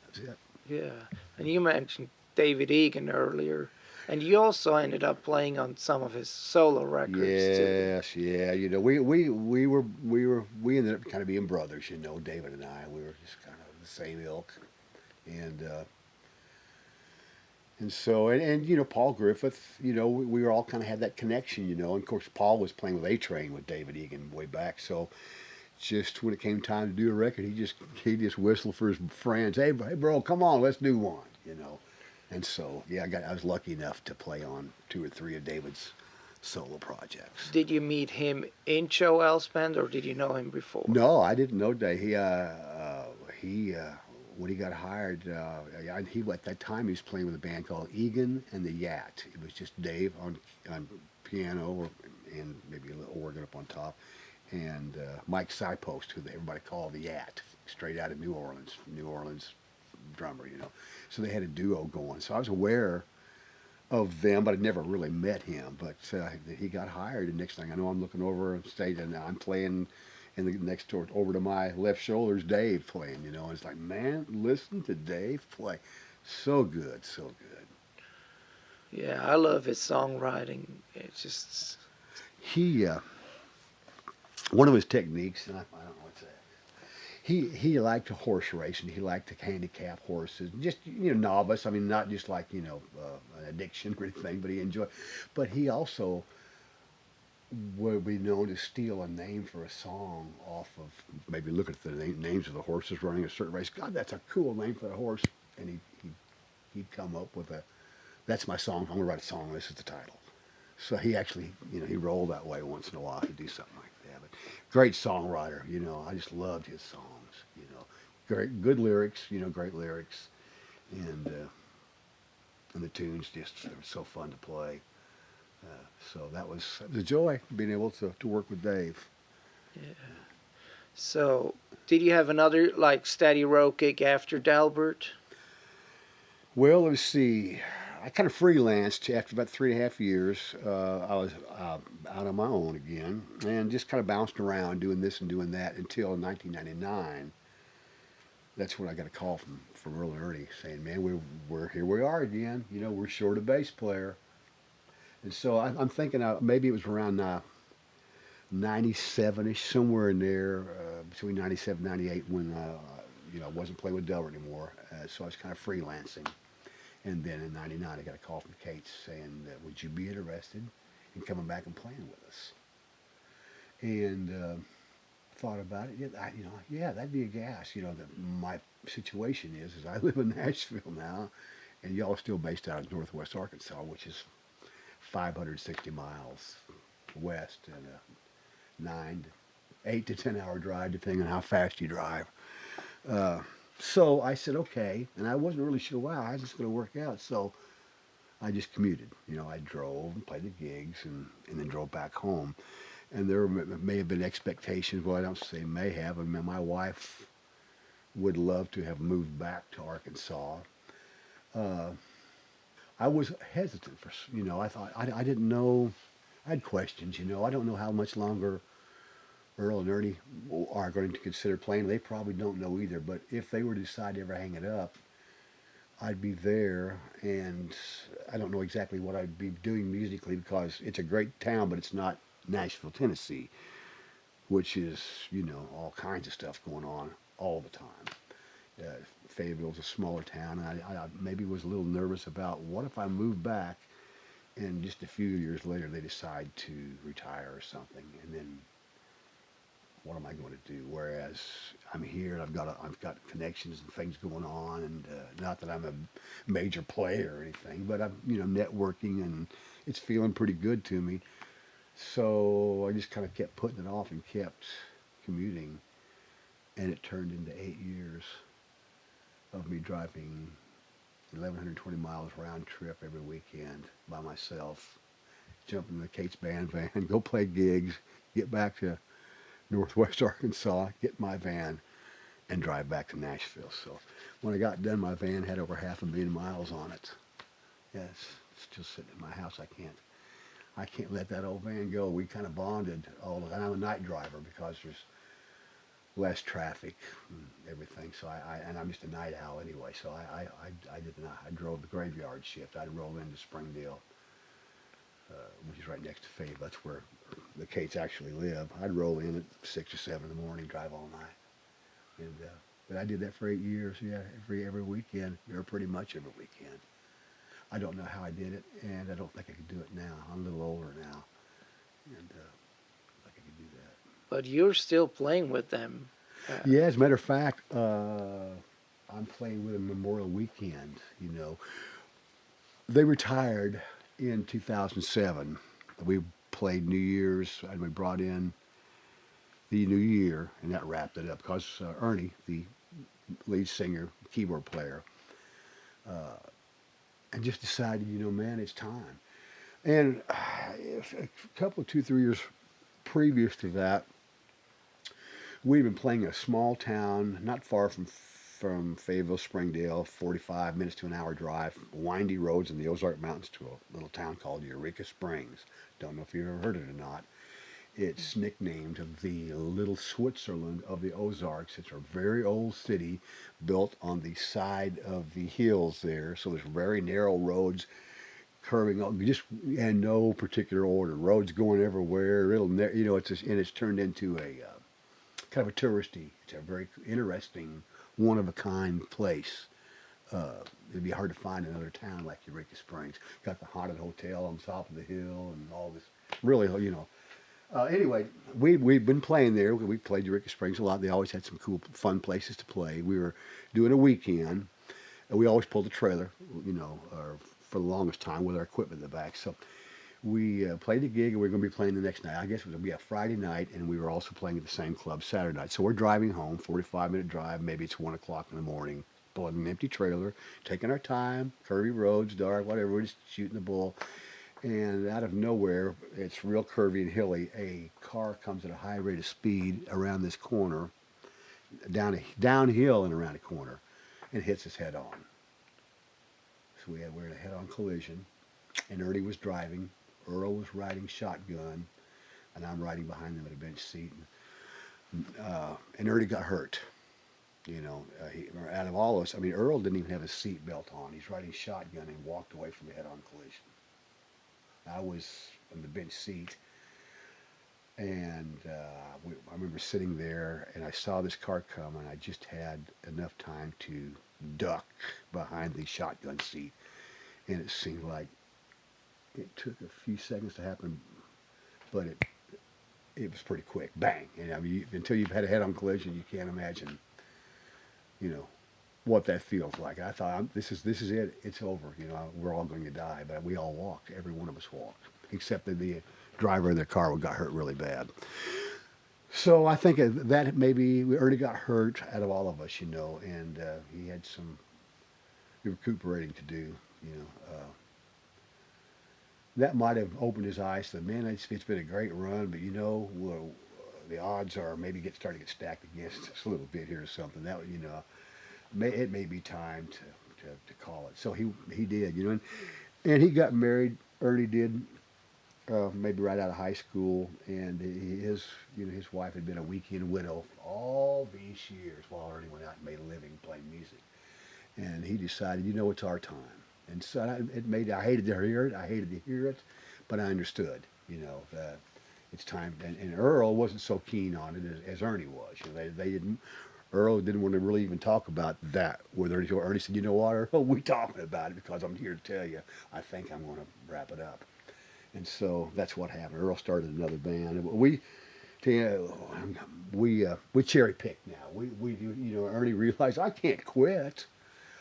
That's it. Yeah. And you mentioned David Egan earlier. And you also ended up playing on some of his solo records too. Yes, yeah. We ended up kind of being brothers. David and I. We were just kind of the same ilk, and so Paul Griffith. We were all kind of had that connection. And of course Paul was playing with A-Train with David Egan way back. So just when it came time to do a record, he just whistled for his friends. Hey bro, come on, let's do one. And so, yeah, I was lucky enough to play on 2 or 3 of David's solo projects. Did you meet him in Jo-El's band, or did you know him before? No, I didn't know Dave. He when he got hired, at that time he was playing with a band called Egan and the Yat. It was just Dave on piano and maybe a little organ up on top, and Mike Sipost, who everybody called the Yat, straight out of New Orleans drummer. So they had a duo going. So I was aware of them, but I'd never really met him. But he got hired, and next thing I know, I'm looking over on stage, and I'm playing, and the next door over to my left shoulder is Dave playing. And it's like, man, listen to Dave play, so good, so good. Yeah, I love his songwriting. It's just one of his techniques, and I don't know what's that. He liked to horse racing. He liked to handicap horses. Just novice. I mean, not just like an addiction or anything, but he enjoyed. But he also would be known to steal a name for a song off of, maybe look at the names of the horses running a certain race. God, that's a cool name for a horse. And he'd come up with that's my song. I'm gonna write a song. This is the title. So he actually, he rolled that way once in a while. He'd do something like that. But great songwriter. I just loved his songs. Great, good lyrics. Great lyrics, and the tunes just, they were so fun to play. So that was a joy, being able to work with Dave. Yeah. So, did you have another steady row gig after Delbert? Well, let's see. I kind of freelanced after about 3.5 years. I was out on my own again, and just kind of bounced around doing this and doing that until 1999. That's when I got a call from Earl and Ernie saying, "Man, we're here. We are again. We're short a bass player." And so I'm thinking maybe it was around 97ish, somewhere in there, between 97 and 98, when I wasn't playing with Delbert anymore. So I was kind of freelancing. And then in 99, I got a call from Cate saying, "Would you be interested in coming back and playing with us?" And thought about it. Yeah, that'd be a gas. My situation is I live in Nashville now, and y'all are still based out of Northwest Arkansas, which is 560 miles west, and a 8 to 10 hour drive, depending on how fast you drive. So I said, okay, and I wasn't really sure, wow, how's this going to work out? So I just commuted. I drove and played the gigs and then drove back home. And there may have been expectations, well, I don't say may have. I mean, my wife would love to have moved back to Arkansas. Uh, I was hesitant for, I thought, I didn't know, I had questions, I don't know how much longer Earl and Ernie are going to consider playing. They probably don't know either, but if they were to decide to ever hang it up, I'd be there, and I don't know exactly what I'd be doing musically because it's a great town, but it's not Nashville, Tennessee, which is, all kinds of stuff going on all the time. Fayetteville's a smaller town, and I maybe was a little nervous about what if I moved back and just a few years later they decide to retire or something, and then what am I going to do? Whereas I'm here and I've got connections and things going on, and not that I'm a major player or anything, but I'm networking and it's feeling pretty good to me. So I just kind of kept putting it off and kept commuting, and it turned into 8 years of me driving 1,120 miles round trip every weekend by myself, jump in the Cate's band van, go play gigs, get back to Northwest Arkansas, get my van, and drive back to Nashville. So when I got done, my van had over 500,000 miles on it. Yeah, it's still sitting in my house. I can't let that old van go. We kind of bonded all the time. I'm a night driver because there's less traffic and everything. So and I'm just a night owl anyway. So I did not. I drove the graveyard shift. I'd roll into Springdale, which is right next to Fayetteville. That's where the Cates actually live. I'd roll in at 6 or 7 in the morning, drive all night. And but I did that for 8 years. Yeah, every weekend, or pretty much every weekend. I don't know how I did it, and I don't think I could do it now. I'm a little older now, and I think I could do that. But you're still playing with them. Yeah, as a matter of fact, I'm playing with them Memorial Weekend. They retired in 2007. We played New Year's, and we brought in the New Year, and that wrapped it up because Ernie, the lead singer, keyboard player, and just decided, man, it's time. And a couple of 2, 3 years previous to that, we'd been playing a small town not far from Fayetteville, Springdale, 45 minutes to an hour drive, windy roads in the Ozark Mountains to a little town called Eureka Springs. Don't know if you've ever heard it or not. It's nicknamed the Little Switzerland of the Ozarks. It's a very old city built on the side of the hills there, so there's very narrow roads curving up, just in no particular order. Roads going everywhere. It's turned into a kind of a touristy. It's a very interesting, one of a kind place. It'd be hard to find another town like Eureka Springs. Got the haunted hotel on top of the hill and all this. Really, anyway, we've been playing there. We played Eureka Springs a lot. They always had some cool, fun places to play. We were doing a weekend, and we always pulled a trailer, for the longest time with our equipment in the back. So we played the gig, and we were going to be playing the next night. I guess it was going to be a Friday night, and we were also playing at the same club Saturday night. So we're driving home, 45-minute drive. Maybe it's 1 o'clock in the morning. Pulling an empty trailer, taking our time, curvy roads, dark, whatever. We're just shooting the bull. And out of nowhere, it's real curvy and hilly. A car comes at a high rate of speed around this corner, downhill and around a corner, and hits us head on. So we're in a head-on collision, and Ernie was driving. Earl was riding shotgun, and I'm riding behind them at a bench seat. And Ernie got hurt. Out of all of us, Earl didn't even have his seat belt on. He's riding shotgun and walked away from the head-on collision. I was in the bench seat, and I remember sitting there, and I saw this car come, and I just had enough time to duck behind the shotgun seat, and it seemed like it took a few seconds to happen, but it was pretty quick. Bang! And until you've had a head-on collision, you can't imagine, what that feels like. I thought, this is it. It's over. We're all going to die. But we all walked. Every one of us walked, except that the driver of the car got hurt really bad. So I think that maybe we already got hurt out of all of us, and he had some recuperating to do. That might have opened his eyes to, man, it's been a great run, but the odds are maybe starting to get stacked against us a little bit here or something. That it may be time to call it. So he did, and he got married. Ernie did, maybe right out of high school, and his wife had been a weekend widow all these years while Ernie went out and made a living playing music. And he decided, it's our time. And so I hated to hear it. I hated to hear it, but I understood, that it's time. And Earl wasn't so keen on it as Ernie was. They didn't. Earl didn't want to really even talk about that with Ernie. So Ernie said, "You know what, Earl? We talking about it because I'm here to tell you. I think I'm going to wrap it up." And so that's what happened. Earl started another band. And we cherry pick now. Ernie realized I can't quit.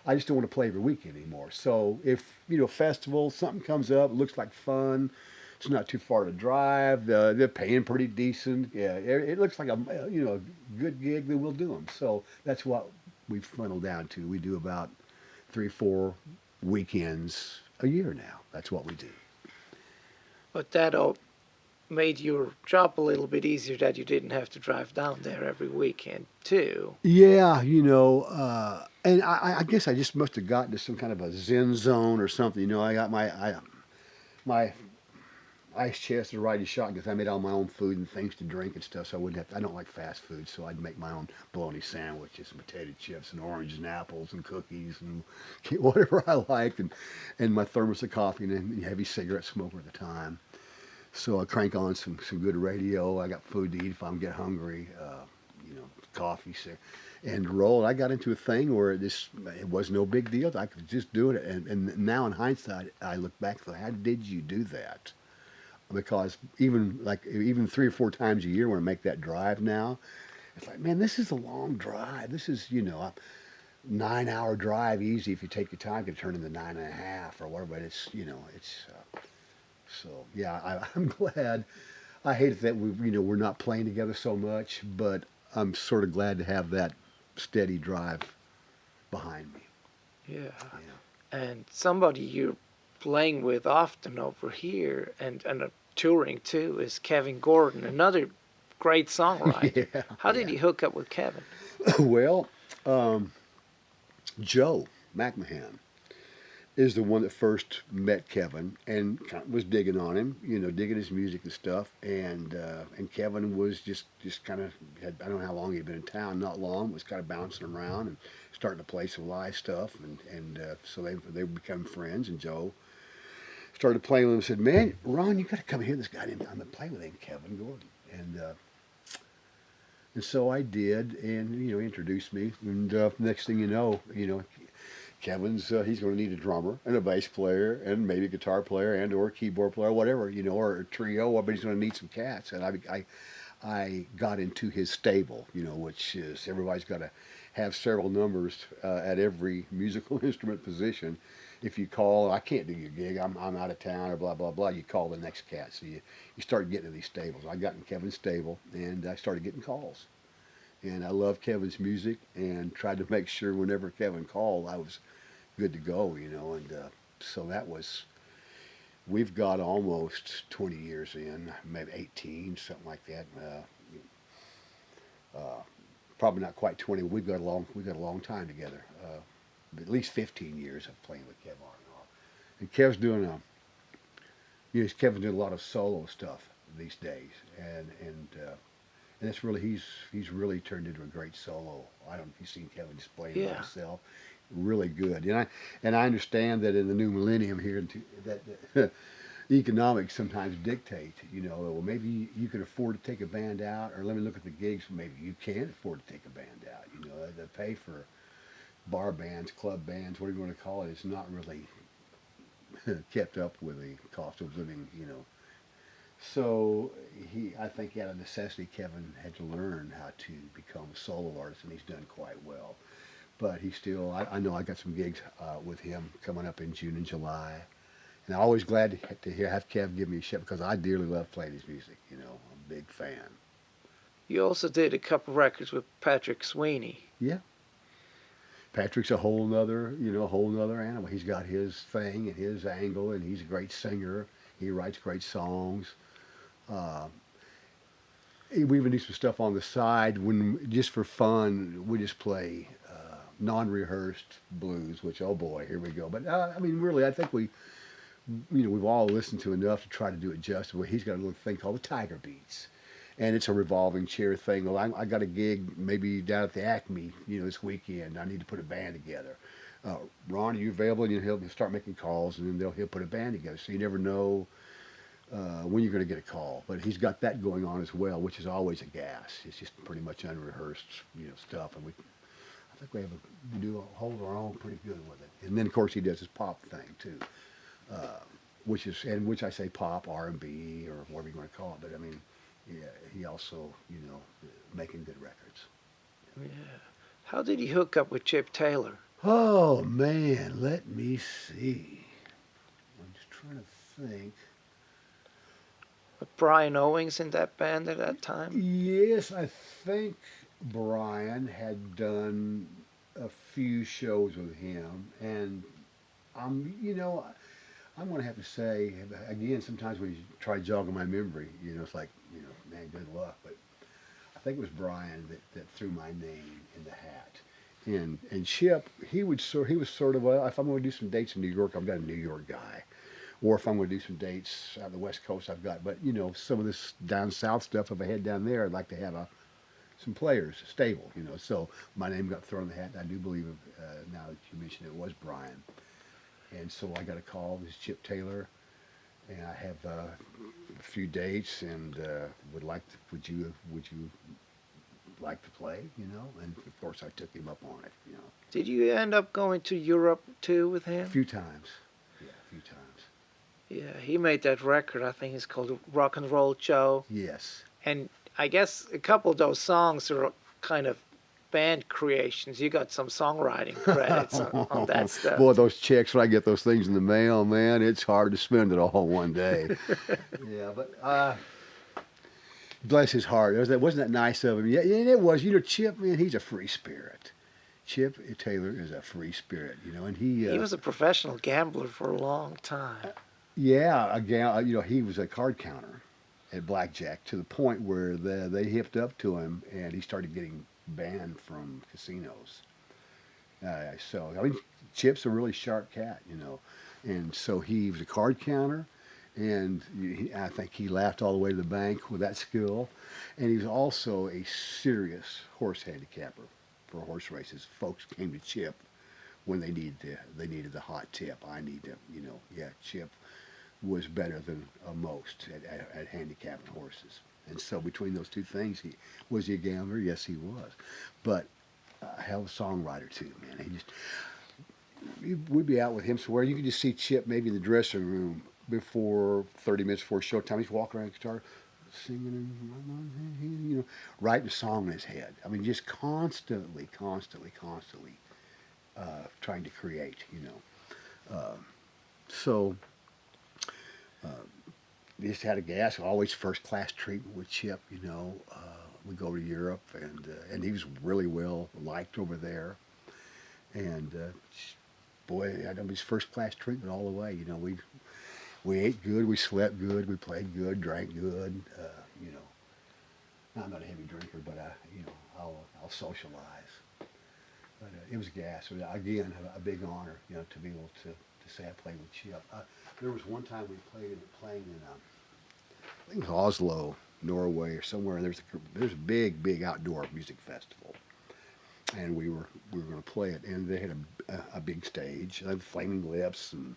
I just don't want to play every week anymore. So if festival, something comes up, looks like fun, it's not too far to drive, they're paying pretty decent. Yeah, it looks like a good gig, then we'll do them. So that's what we've funneled down to. We do about 3-4 weekends a year now. That's what we do. But that all made your job a little bit easier that you didn't have to drive down there every weekend too. Yeah, and I guess I just must have gotten to some kind of a zen zone or something. I got my ice chest and riding shotgun because I made all my own food and things to drink and stuff, so I wouldn't have to, I don't like fast food, so I'd make my own bologna sandwiches and potato chips and oranges and apples and cookies and whatever I liked, and my thermos of coffee and a heavy cigarette smoker at the time. So I crank on some good radio. I got food to eat if I get hungry, coffee, and roll. I got into a thing where it was no big deal. I could just do it. And now in hindsight, I look back and go, how did you do that? Because even 3 or 4 times a year when I make that drive now, it's like, man, this is a long drive. This is, a 9-hour drive easy if you take your time. It could turn into 9.5 or whatever, but it's. So yeah, I'm glad. I hate that we're not playing together so much, but I'm sort of glad to have that steady drive behind me. Yeah. And somebody you're playing with often over here and touring too is Kevin Gordon, another great songwriter. Yeah, How did you hook up with Kevin? Well, Joe McMahon is the one that first met Kevin and was digging on him, digging his music and stuff. And Kevin was just kind of, I don't know how long he'd been in town, not long, was kind of bouncing around and starting to play some live stuff. And so they become friends. And Joe started playing with him and said, man, Ron, you got to come hear this guy. I'm going to play with him, Kevin Gordon. And so I did, and he introduced me. And next thing you know, Kevin's he's going to need a drummer and a bass player and maybe a guitar player and or a keyboard player, whatever, or a trio. But he's going to need some cats. And I got into his stable, which is everybody's got to have several numbers at every musical instrument position. If you call, I can't do your gig, I'm out of town or blah, blah, blah, you call the next cat. So you start getting to these stables. I got in Kevin's stable and I started getting calls. And I love Kevin's music and tried to make sure whenever Kevin called, I was good to go, and so that was, we've got almost 20 years in, maybe 18, something like that. Probably not quite 20. We've got a long time together. At least 15 years of playing with Kevin on and off. And Kev's doing Kevin's doing a lot of solo stuff these days, and it's really he's really turned into a great solo. I don't know if you've seen Kevin just playing by himself. Really good, and I understand that in the new millennium here that economics sometimes dictate. Well, maybe you can afford to take a band out, or let me look at the gigs. Maybe you can't afford to take a band out. The pay for bar bands, club bands, whatever you want to call it, is not really kept up with the cost of living. So I think out of necessity, Kevin had to learn how to become a solo artist, and he's done quite well. But he still, I know I got some gigs with him coming up in June and July. And I'm always glad to have Kev give me a shot because I dearly love playing his music. I'm a big fan. You also did a couple records with Patrick Sweany. Yeah. Patrick's a whole nother animal. He's got his thing and his angle, and he's a great singer. He writes great songs. we even do some stuff on the side when just for fun. We just play non-rehearsed blues, which oh boy, here we go. But I mean, really, I think we've all listened to enough to try to do it justice. Well, he's got a little thing called the Tiger Beats, and it's a revolving chair thing. Well, I got a gig maybe down at the Acme, this weekend. I need to put a band together. Ron, are you available? And he'll start making calls, and then he'll put a band together. So you never know when you're going to get a call. But he's got that going on as well, which is always a gas. It's just pretty much unrehearsed, stuff, and I think we hold our own pretty good with it. And then of course he does his pop thing too, which I say pop, R&B, or whatever you want to call it. But I mean, yeah, he also making good records. Yeah. How did he hook up with Chip Taylor? Oh man, let me see. I'm just trying to think. Was Brian Owings in that band at that time? Yes, I think Brian had done a few shows with him, and I'm going to have to say again. Sometimes when you try jogging my memory, it's like man, good luck. But I think it was Brian that threw my name in the hat. And Chip, he was sort of, well, if I'm going to do some dates in New York, I've got a New York guy, or if I'm going to do some dates out on the West Coast, I've got. But some of this down south stuff, if I head down there, I'd like to have some players stable. So my name got thrown in the hat. And I do believe, now that you mentioned it, was Brian. And so I got a call. This is Chip Taylor, and I have a few dates, and would you like to play, and of course I took him up on it, Did you end up going to Europe too with a him? few times. Yeah, a few times. Yeah, he made that record. I think it's called Rock and Roll Joe. Yes. And I guess a couple of those songs are kind of band creations. You got some songwriting credits on that stuff. Boy, those checks, when I get those things in the mail, man, it's hard to spend it all one day. Yeah, but bless his heart. Wasn't that nice of him? Yeah, it was. Chip, man, he's a free spirit. Chip Taylor is a free spirit, and he was a professional gambler for a long time. Yeah, he was a card counter at blackjack to the point where they hipped up to him, and he started getting banned from casinos. So I mean, Chip's a really sharp cat, and so he was a card counter. And I think he laughed all the way to the bank with that skill. And he was also a serious horse handicapper for horse races. Folks came to Chip when they needed the hot tip. I need to, Chip was better than most at handicapping horses. And so between those two things, was he a gambler? Yes, he was. But a hell of a songwriter too, man. We'd be out with him somewhere. You could just see Chip maybe in the dressing room before 30 minutes before showtime. He's walking around the guitar, singing, and, writing a song in his head. I mean, just constantly trying to create, So we just had a gas, always first class treatment with Chip, we go to Europe, and he was really well liked over there. And boy, I know his first class treatment all the way. We ate good, we slept good, we played good, drank good. I'm not a heavy drinker, but I'll socialize. But it was gas. Again, a big honor, to be able to say I played with Chip. There was one time we playing in I think it was Oslo, Norway, or somewhere. And there's a big outdoor music festival, and we were going to play it, and they had a big stage, Flaming Lips, and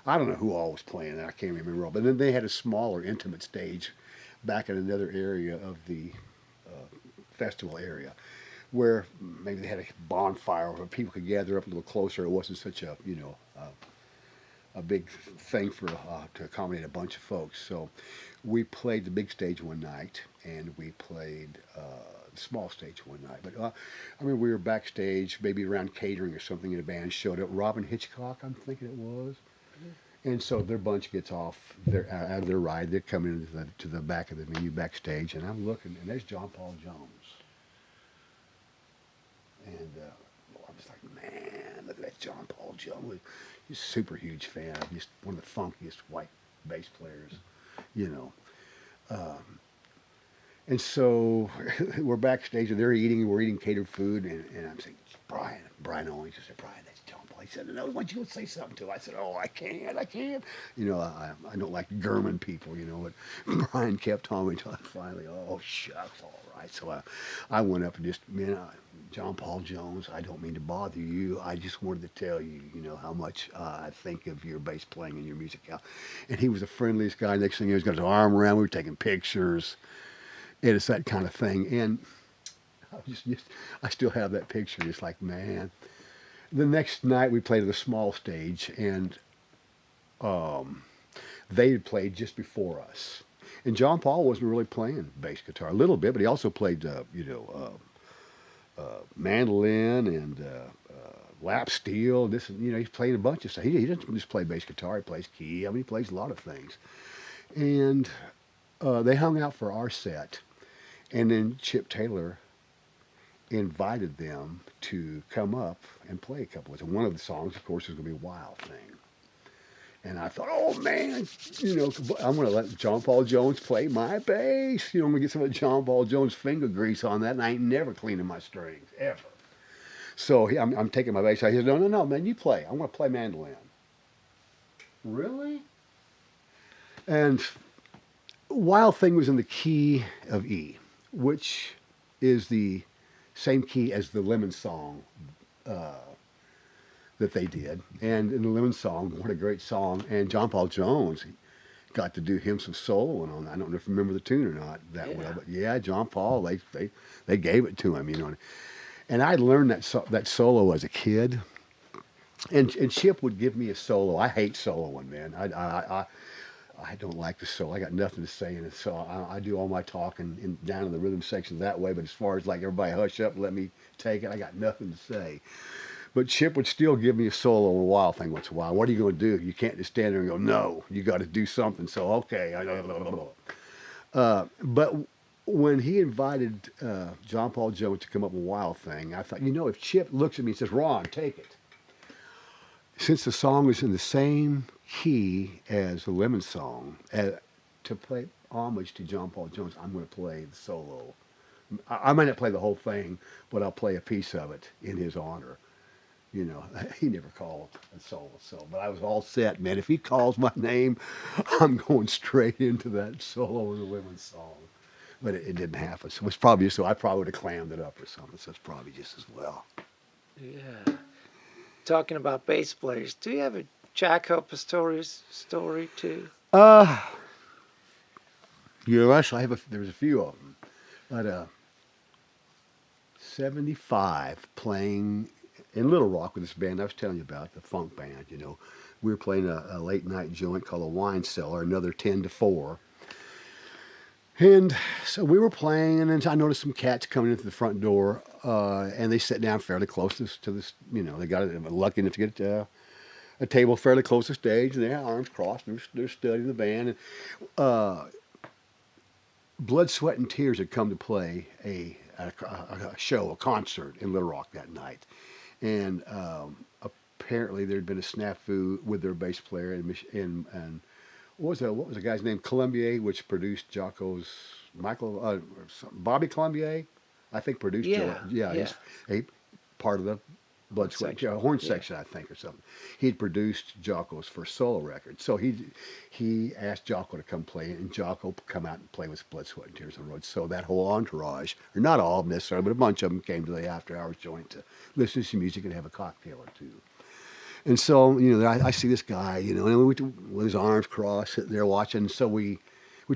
I don't know who all was playing that. I can't remember all. But then they had a smaller, intimate stage back in another area of the festival area, where maybe they had a bonfire where people could gather up a little closer. It wasn't such a a big thing to accommodate a bunch of folks. So we played the big stage one night, and we played the small stage one night. But we were backstage, maybe around catering or something, and a band showed up. Robin Hitchcock, I'm thinking it was. And so their bunch gets off out of their ride. They're coming to the back of the venue backstage, and I'm looking, and there's John Paul Jones. And I was like, man, look at that John Paul Jones. He's a super huge fan. Just one of the funkiest white bass players, And so we're backstage and they're eating, we're eating catered food, and I'm saying, Brian always just said, Brian, that's John Paul. He said, no, why don't you go say something to him? I said, oh, I can't. You know, I don't like German people, you know, but Brian kept on me until I finally, oh, shucks, all right. So I went up and just, man, John Paul Jones, I don't mean to bother you. I just wanted to tell you, you know, how much I think of your bass playing and your music. And he was the friendliest guy. Next thing he was got his arm around, we were taking pictures. And it's that kind of thing. And I still have that picture. It's like, man. The next night we played at a small stage, and they had played just before us. And John Paul wasn't really playing bass guitar a little bit, but he also played, mandolin and lap steel. This, you know, he's playing a bunch of stuff. He doesn't just play bass guitar. He plays key. I mean, he plays a lot of things. And they hung out for our set. And then Chip Taylor invited them to come up and play a couple of. And one of the songs, of course, is going to be Wild Thing. And I thought, oh man, you know, I'm going to let John Paul Jones play my bass. You know, I'm going to get some of John Paul Jones finger grease on that, and I ain't never cleaning my strings, ever. So I'm taking my bass. I said, no, man, you play. I'm going to play mandolin. Really? And Wild Thing was in the key of E, which is the same key as the Lemon song that they did. And in the Lemon song, what a great song. And John Paul Jones got to do him some soloing on that. I don't know if you remember the tune or not that well, but yeah, John Paul, they gave it to him, you know. And I learned that solo as a kid. And Chip would give me a solo. I hate soloing, man. I don't like the solo. I got nothing to say in it, so I do all my talking down in the rhythm section that way. But as far as like everybody hush up and let me take it, I got nothing to say. But Chip would still give me a solo on a Wild Thing once in a while. What are you going to do? You can't just stand there and go, no, you got to do something. So, okay. But when he invited John Paul Jones to come up with Wild Thing, I thought, you know, if Chip looks at me and says, Ron, take it. Since the song is in the same key as the Lemon song, to play homage to John Paul Jones, I'm going to play the solo. I might not play the whole thing, but I'll play a piece of it in his honor. You know, he never called a solo, but I was all set, man. If he calls my name, I'm going straight into that solo in the Lemon song. But it didn't happen. So it's probably just so I probably would have clammed it up or something. So it's probably just as well. Yeah. Talking about bass players, do you have a Jaco Pastorius story too? Yes, there's a few of them. But 75 playing in Little Rock with this band I was telling you about, the funk band, you know. We were playing a late night joint called a Wine Cellar, another 10 to 4. And so we were playing, and then I noticed some cats coming into the front door, and they sat down fairly close to this, you know, they got lucky enough to get a table fairly close to the stage, and they had arms crossed, and they're studying the band. And Blood, Sweat, and Tears had come to play a show, a concert in Little Rock that night. And apparently there had been a snafu with their bass player, and what was the guy's name? Colombier, which produced Jaco's Bobby Colombier, I think produced Joe. Yeah, he's a part of the Blood, Sweat, Horn section, I think, or something. He'd produced Jaco's first solo record, so he asked Jaco to come play, and Jaco come out and play with Blood, Sweat, and Tears on the Road. So that whole entourage, or not all of them necessarily, but a bunch of them came to the after hours joint to listen to some music and have a cocktail or two. And so, you know, I see this guy, you know, and with his arms crossed, sitting there watching. So we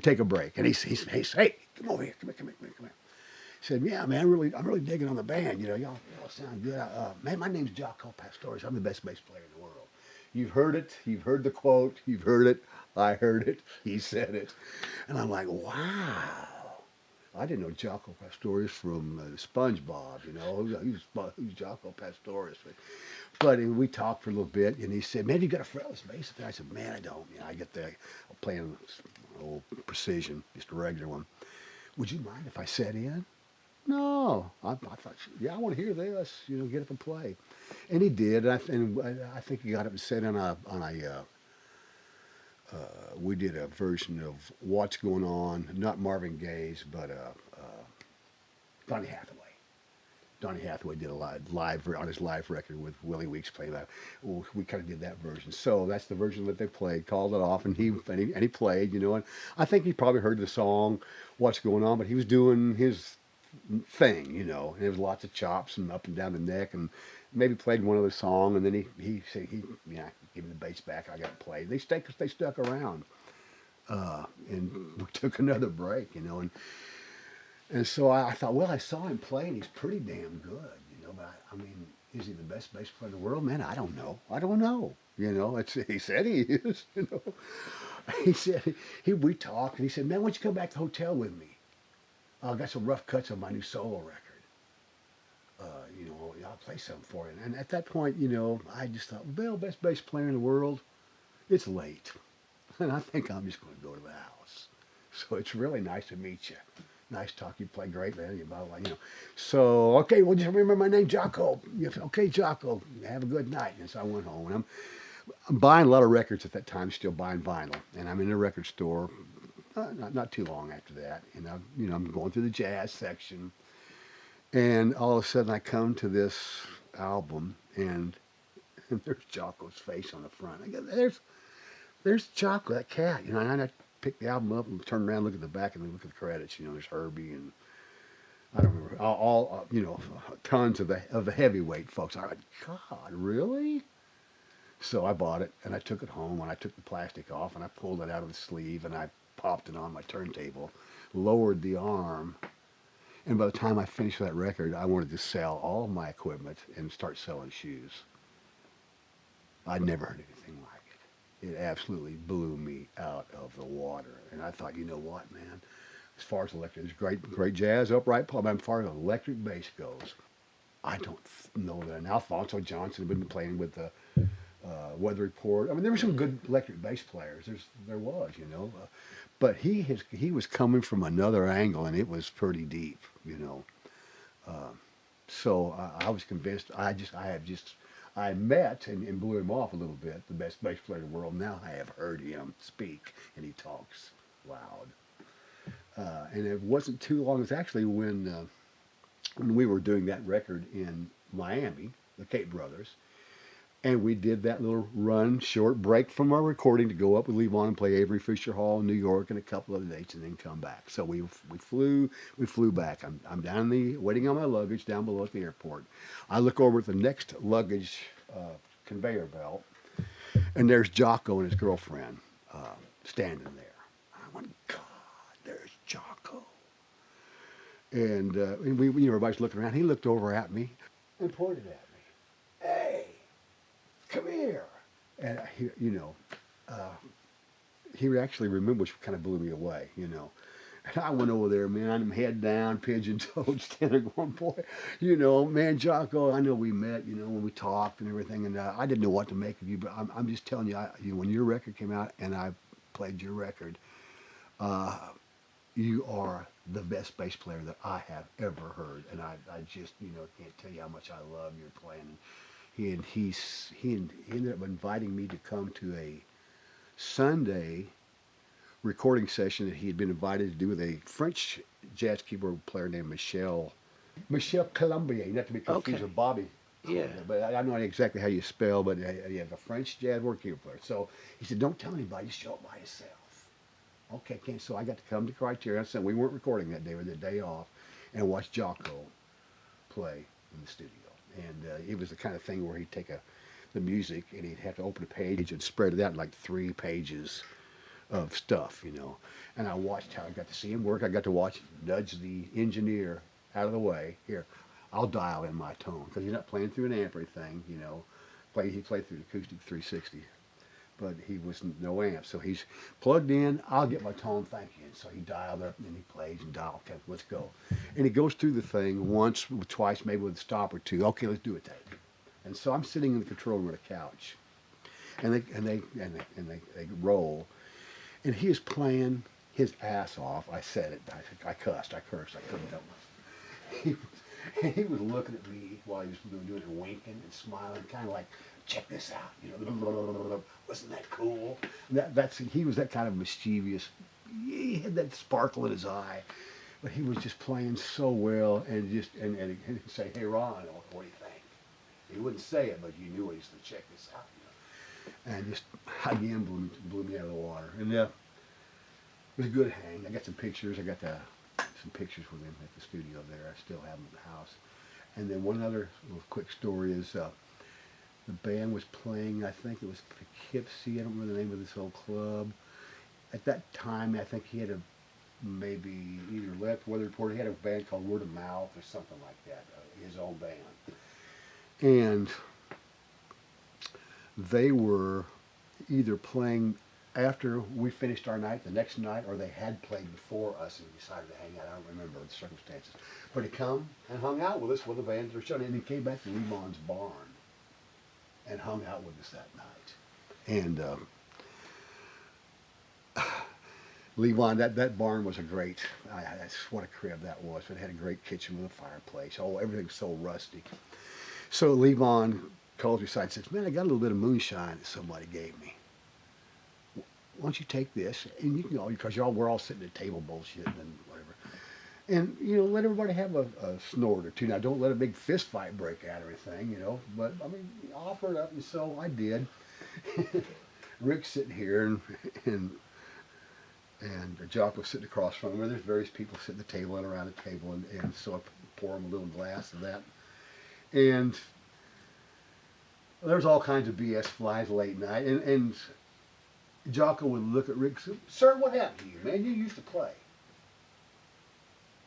take a break, and he says, "Hey, come over here, come here." He said, "Yeah, man, I'm really digging on the band. You know, y'all sound good. Man, my name's Jaco Pastorius. I'm the best bass player in the world. You've heard it. You've heard the quote. You've heard it. I heard it. He said it." And I'm like, wow. I didn't know Jaco Pastorius from SpongeBob, you know. Who's Jaco Pastorius? But we talked for a little bit, and he said, "Man, you got a fretless bass?" And I said, "Man, I don't. You know, I get the playing an old Precision, just a regular one. Would you mind if I sat in?" No, I thought, yeah, I want to hear this. You know, get up and play. And he did. And I think he got up and sat on a. We did a version of What's Going On, not Marvin Gaye's, but Donny Hathaway. Donny Hathaway did a live on his live record with Willie Weeks playing that. We kind of did that version. So that's the version that they played. Called it off, and he played. You know, and I think he probably heard the song, what's going on, but he was doing his thing. You know, and there was lots of chops and up and down the neck, and maybe played one other song, and then he said give me the bass back. I got to play. They stuck around, and we took another break. You know, and so I thought, well, I saw him play, and he's pretty damn good, you know. But I mean, is he the best bass player in the world? Man, I don't know. You know, he said he is. You know, he said we talked, and he said, man, why don't you come back to the hotel with me? I got some rough cuts of my new solo record. You know, I'll play something for you. And at that point, you know, I just thought, well, best bass player in the world. It's late, and I think I'm just going to go to the house. So it's really nice to meet you. Nice talk. You play great, man. You know. So okay, well, just remember my name, Jocko. Okay, Jocko. Have a good night. And so I went home, and I'm buying a lot of records at that time. Still buying vinyl, and I'm in a record store. Not too long after that, and I'm going through the jazz section, and all of a sudden I come to this album, and there's Jocko's face on the front. I go, there's Jocko, that cat. You know, and I picked the album up and turned around, look at the back, and then look at the credits. You know, there's Herbie and I don't remember all you know, tons of the heavyweight folks. I went, God, really? So I bought it and I took it home, and I took the plastic off and I pulled it out of the sleeve and I popped it on my turntable, lowered the arm, and by the time I finished that record, I wanted to sell all of my equipment and start selling shoes. I'd never heard anything like it. It absolutely blew me out of the water. And I thought, you know what, man? As far as electric, there's great jazz, upright pop. As far as electric bass goes, I don't know that. And Alphonso Johnson had been playing with the Weather Report. I mean, there were some good electric bass players. There was, you know. But he was coming from another angle, and it was pretty deep, you know. So I was convinced. I met and blew him off a little bit, the best bass player in the world. Now I have heard him speak, and he talks loud. And it wasn't too long. It was actually when we were doing that record in Miami, the Cate Brothers, and we did that little short break from our recording to go up with Levon and play Avery Fisher Hall in New York and a couple other dates, and then come back. So we flew back. I'm down waiting on my luggage down below at the airport. I look over at the next luggage conveyor belt, and there's Jocko and his girlfriend standing there. I went, God, there's Jocko. And everybody's looking around. He looked over at me and pointed at me. Hey, come here. And he actually remembered, which kind of blew me away, you know. And I went over there, man, I'm head down, pigeon-toed, standing going, boy, you know, man, Jocko, I know we met, you know, when we talked and everything, and I didn't know what to make of you, but I'm just telling you, when your record came out and I played your record, you are the best bass player that I have ever heard, and I just, you know, can't tell you how much I love your playing. He ended up inviting me to come to a Sunday recording session that he had been invited to do with a French jazz keyboard player named Michel Colombier, not to be confused with Bobby. Yeah. But I don't know exactly how you spell, but he has a French jazz keyboard player. So he said, don't tell anybody, just show up by yourself. Okay, so I got to come to Criteria. So we weren't recording that day, we had the day off, and watch Jocko play in the studio. And it was the kind of thing where he'd take the music and he'd have to open a page and spread it out in like 3 pages of stuff, you know. And I watched how I got to see him work. I got to nudge the engineer out of the way. Here, I'll dial in my tone, because he's not playing through an amp or anything, you know. He played through the acoustic 360, but he was no amp. So he's plugged in, I'll get my tone, thank you. And so he dialed up, and then he plays and dials, okay, let's go. And he goes through the thing once, twice, maybe with a stop or two. Okay, let's do a take. And so I'm sitting in the control room at a couch, and they roll, and he is playing his ass off. I said it. I cursed. I couldn't help myself. He was looking at me while he was doing it, winking and smiling, kind of like, check this out, you know, wasn't that cool? He was that kind of mischievous. He had that sparkle in his eye, but he was just playing so well, and he'd say, "Hey Ron, what do you think?" He wouldn't say it, but you knew it. He said, "Check this out," and just again blew me out of the water. And it was a good hang. I got some pictures. I got some pictures with him at the studio there. I still have them at the house. And then one other little quick story is the band was playing. I think it was Poughkeepsie. I don't remember the name of this old club. At that time, I think he had maybe either left Weather Report. He had a band called Word of Mouth or something like that. His own band. And they were either playing after we finished our night, the next night, or they had played before us and decided to hang out. I don't remember the circumstances. But he come and hung out with us with the band that were showing, and he came back to Levon's barn and hung out with us that night. And Levon, that barn was a great, that's what a crib that was. It had a great kitchen with a fireplace. Oh, everything's so rustic. So Levon calls me aside and says, "Man, I got a little bit of moonshine that somebody gave me. Why don't you take this?" And you can all, because we're all sitting at a table bullshitting and whatever. And, let everybody have a snort or two. Now, don't let a big fist fight break out or anything, But, I mean, offer it up, and so I did. Rick's sitting here, and Jock was sitting across from him, where there's various people sitting at the table and around the table, and so I pour him a little glass of that. And there's all kinds of BS flies late night, and Jocko would look at Rick and say, "Sir, what happened to you, man? You used to play."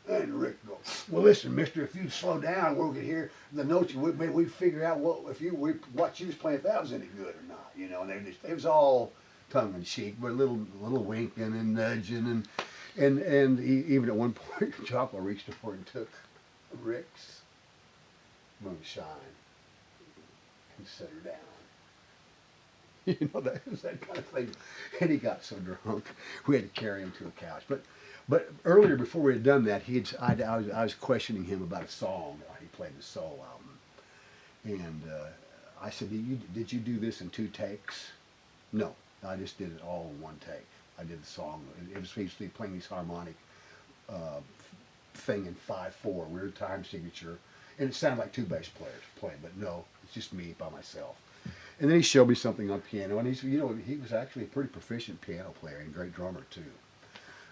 And Rick goes, "Well, listen, mister, if you'd slow down, we could hear the notes, maybe we'd figure out what you was playing, if that was any good or not, And it was all tongue in cheek, but a little winking and nudging, and even at one point, Jocko reached over and took Rick's moonshine and set her down. That was that kind of thing. And he got so drunk, we had to carry him to a couch. But earlier, before we had done that, I was questioning him about a song. He played the soul album, and I said, "Did you do this in 2 takes?" "No, I just did it all in 1 take. I did the song. It was basically playing these harmonic thing in 5/4, weird time signature, and it sounded like 2 bass players playing, but no, it's just me by myself." And then he showed me something on piano, and he was actually a pretty proficient piano player and great drummer too.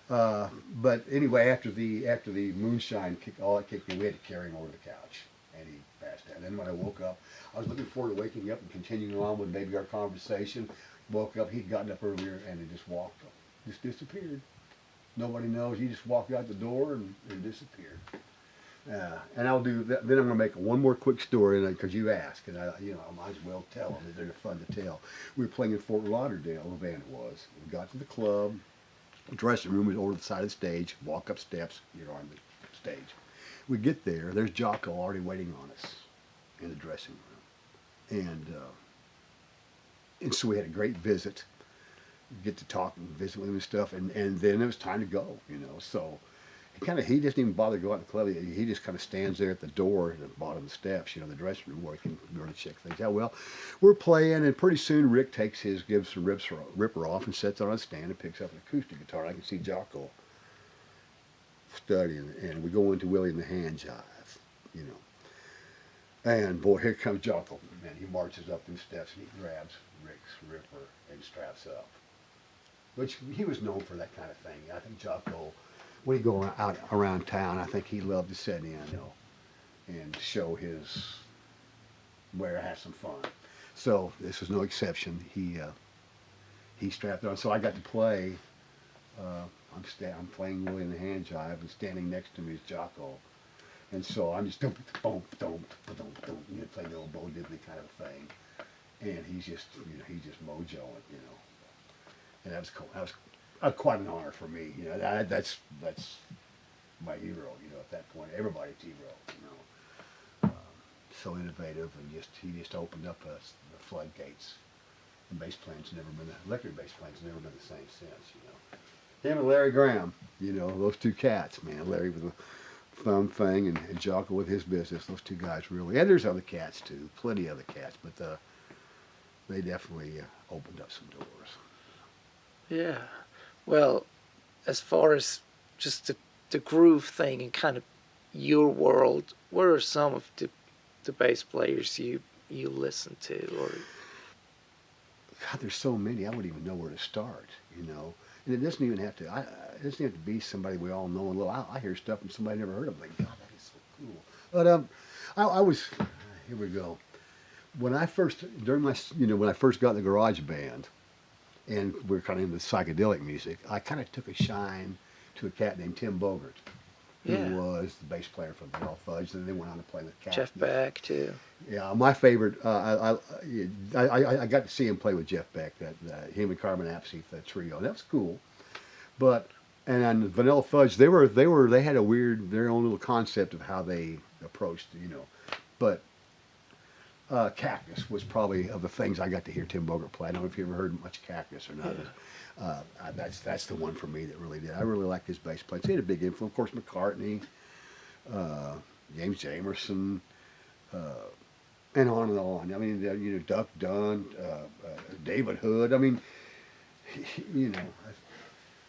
But anyway, after the moonshine kicked in, we had to carry him over to the couch, and he passed out. And then when I woke up, I was looking forward to waking up and continuing on with maybe our conversation. Woke up, he'd gotten up earlier, and he just just disappeared. Nobody knows. He just walked out the door and disappeared. And I'll do that. Then I'm going to make one more quick story, because you asked, and I might as well tell them. They're fun to tell. We were playing in Fort Lauderdale, the band was. We got to the club. The dressing room was over the side of the stage. Walk up steps, you're on the stage. We get there. There's Jocko already waiting on us in the dressing room, and so we had a great visit. Get to talk and visit with him and stuff, and then it was time to go. So. He doesn't even bother to go out in the club. He just kind of stands there at the door at the bottom of the steps, the dressing room, where he can really check things out. Well, we're playing, and pretty soon Rick gives some ripper off and sets it on a stand and picks up an acoustic guitar. I can see Jocko studying, and we go into Willie and the Hand Jive, And boy, here comes Jocko. Man, he marches up those steps and he grabs Rick's ripper and straps up. Which he was known for that kind of thing. I think Jocko, when he go out around town, I think he loved to sit in, and show have some fun. So this was no exception. He strapped it on. So I got to play. I'm playing Willie in the Hand Jive, and standing next to me is Jocko. And so I'm just playing the old Bo Diddley kind of thing. And he's just mojoing, And that was cool. That was quite an honor for me. That's my hero. At that point, everybody's hero. So innovative, and he just opened up the floodgates. And electric bass playing's never been the same since. Him and Larry Graham, those 2 cats, man. Larry with the thumb thing, and Jocko with his business. Those 2 guys really, and there's other cats too, plenty of other cats, but they definitely opened up some doors. Yeah. Well, as far as just to the groove thing and kind of your world, what are some of the bass players you listen to? Or God, there's so many. I wouldn't even know where to start. And it doesn't even have to. It doesn't have to be somebody we all know. I hear stuff from somebody I never heard of. Like, God, that is so cool. But I was. Here we go. When I first when I first got in the garage band, and we were kind of into psychedelic music, I kind of took a shine to a cat named Tim Bogert, who Yeah. was the bass player for Vanilla Fudge, and then they went on to play with Cat. Jeff Beck too. Yeah, my favorite. I got to see him play with Jeff Beck. That him and Carmen Apsey, the trio. That was cool. But and on Vanilla Fudge, they had their own little concept of how they approached. But Cactus was probably of the things I got to hear Tim Bogert play. I don't know if you ever heard much Cactus or not. Yeah. That's the one for me that really did. I really liked his bass playing. He had a big influence. Of course, McCartney, James Jamerson. And on and on. I mean, Duck Dunn, David Hood. I mean,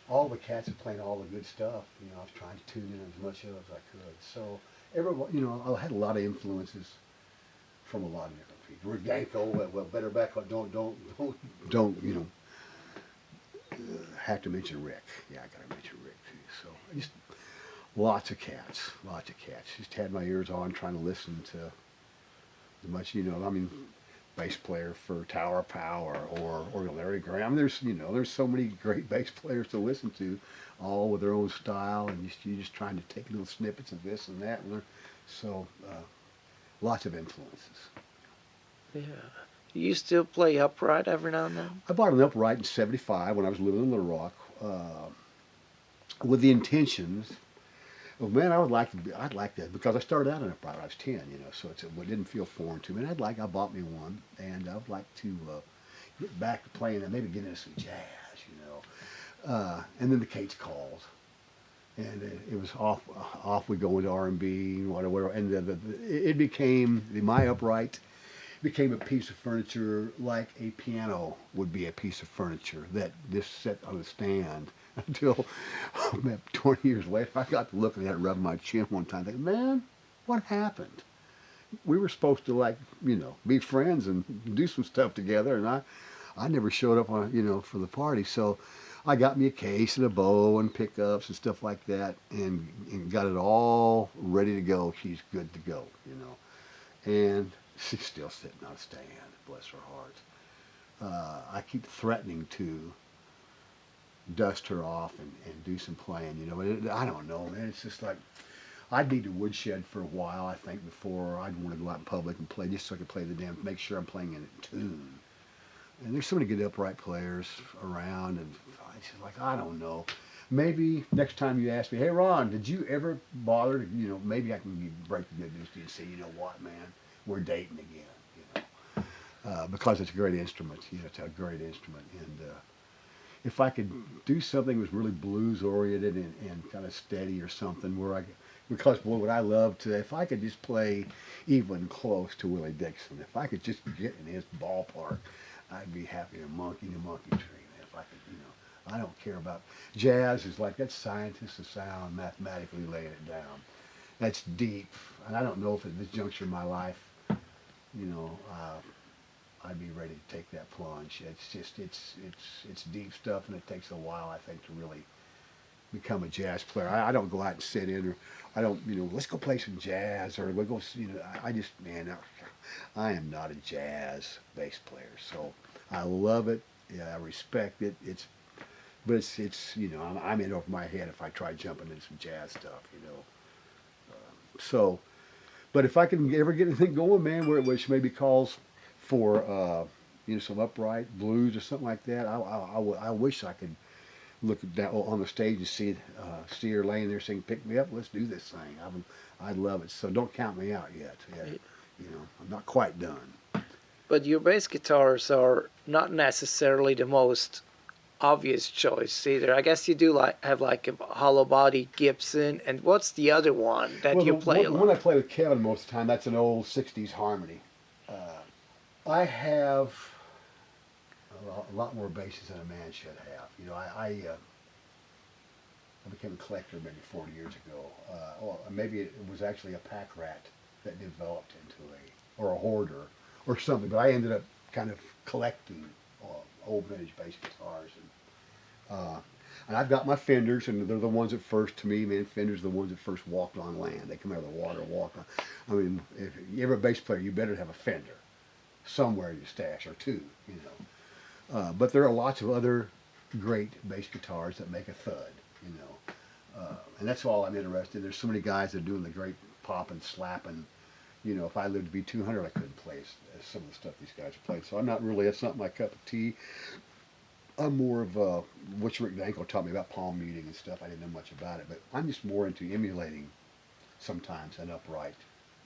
all the cats are playing all the good stuff. I was trying to tune in as much of it as I could. So I had a lot of influences from a lot of different people. Rick Danko, well, better back. Don't have to mention Rick. Yeah, I got to mention Rick too. So just lots of cats. Just had my ears on, trying to listen to as much. Bass player for Tower of Power or Larry Graham. There's so many great bass players to listen to, all with their own style, and you're just trying to take little snippets of this and that and learn. So lots of influences. Yeah. You still play upright every now and then? I bought an upright in '75 when I was living in Little Rock, with the intentions. Well, man, I'd like that because I started out in upright when I was 10, so it didn't feel foreign to me. And I bought me one, and I would like to get back to playing and maybe get into some jazz, and then the Cates called, and it was off we go into R&B and whatever, and it became my upright became a piece of furniture like a piano would be a piece of furniture that just sat on a stand until 20 years later I got to looking at it, rubbing my chin one time thinking, man, what happened? We were supposed to be friends and do some stuff together, and I never showed up on for the party. So I got me a case and a bow and pickups and stuff like that, and got it all ready to go. She's good to go, and she's still sitting on a stand, bless her heart. I keep threatening to dust her off and do some playing, but I don't know, man. It's just like, I'd need to woodshed for a while, I think, before I'd want to go out in public and play, just so I could play make sure I'm playing in tune. And there's so many good upright players around, and it's just like, I don't know. Maybe next time you ask me, hey, Ron, did you ever bother to, maybe I can break the good news to you and say, you know what, man, we're dating again, because it's a great instrument. It's a great instrument. And if I could do something that was really blues oriented and kind of steady or something because boy, would I love to, if I could just play even close to Willie Dixon, if I could just get in his ballpark, I'd be happy to monkey in a monkey tree. If I could, I don't care about, jazz is like, that's scientists of sound mathematically laying it down. That's deep. And I don't know if at this juncture in my life, I'd be ready to take that plunge. It's just, it's deep stuff, and it takes a while, I think, to really become a jazz player. I don't go out and sit in, or I don't, let's go play some jazz, or we'll go, I just, man, I am not a jazz bass player. So I love it. Yeah, I respect it. But it's I'm in over my head if I try jumping into some jazz stuff, So, but if I can ever get anything going, man, which maybe calls for some upright blues or something like that, I wish I could look down on the stage and see her laying there saying, "Pick me up, let's do this thing." I'd love it. So don't count me out yet. I'm not quite done. But your bass guitars are not necessarily the most obvious choice either. I guess you do have a hollow body Gibson, and what's the other one that you play a lot? The one I play with Kevin most of the time, that's an old '60s Harmony. I have a lot more basses than a man should have. I became a collector maybe 40 years ago. Or maybe it was actually a pack rat that developed into or a hoarder or something. But I ended up kind of collecting old vintage bass guitars. And I've got my Fenders, and they're the ones that first, to me, man, Fenders are the ones that first walked on land. They come out of the water, walk on. I mean, if you're a bass player, you better have a Fender somewhere in your stash, or two, you know. But there are lots of other great bass guitars that make a thud, you know. And that's all I'm interested in. There's so many guys that are doing the great popping, slapping. You know, if I lived to be 200, I couldn't play as some of the stuff these guys are playing. So I'm not really, that's not my cup of tea. I'm more of which Rick Danko taught me about palm muting and stuff. I didn't know much about it, but I'm just more into emulating sometimes an upright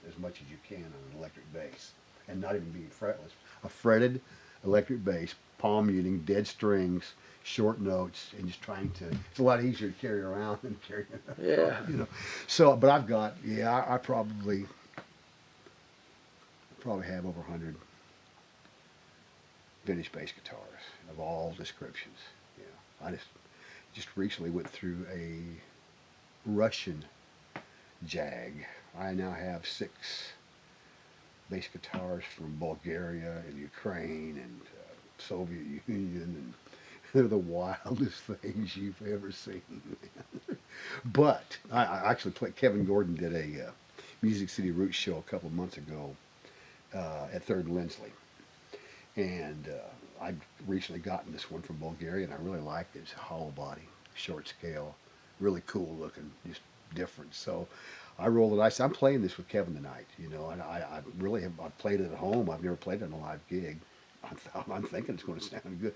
as much as you can on an electric bass, and not even being fretless. A fretted electric bass, palm muting, dead strings, short notes, and just trying to. It's a lot easier to carry around than carrying. Yeah. You know. So, but I've got. Yeah, I probably have over 100 vintage bass guitars of all descriptions. Yeah, I just recently went through a Russian Jag. I now have 6 bass guitars from Bulgaria and Ukraine and Soviet Union, and they're the wildest things you've ever seen. But I actually played. Kevin Gordon did a Music City Roots show a couple of months ago at 3rd and Lindsley. And I'd recently gotten this one from Bulgaria, and I really liked it. It's a hollow body, short scale, really cool looking, just different. So I rolled the dice. I'm playing this with Kevin tonight, you know, and I really have. I've played it at home. I've never played it on a live gig. I'm thinking it's going to sound good,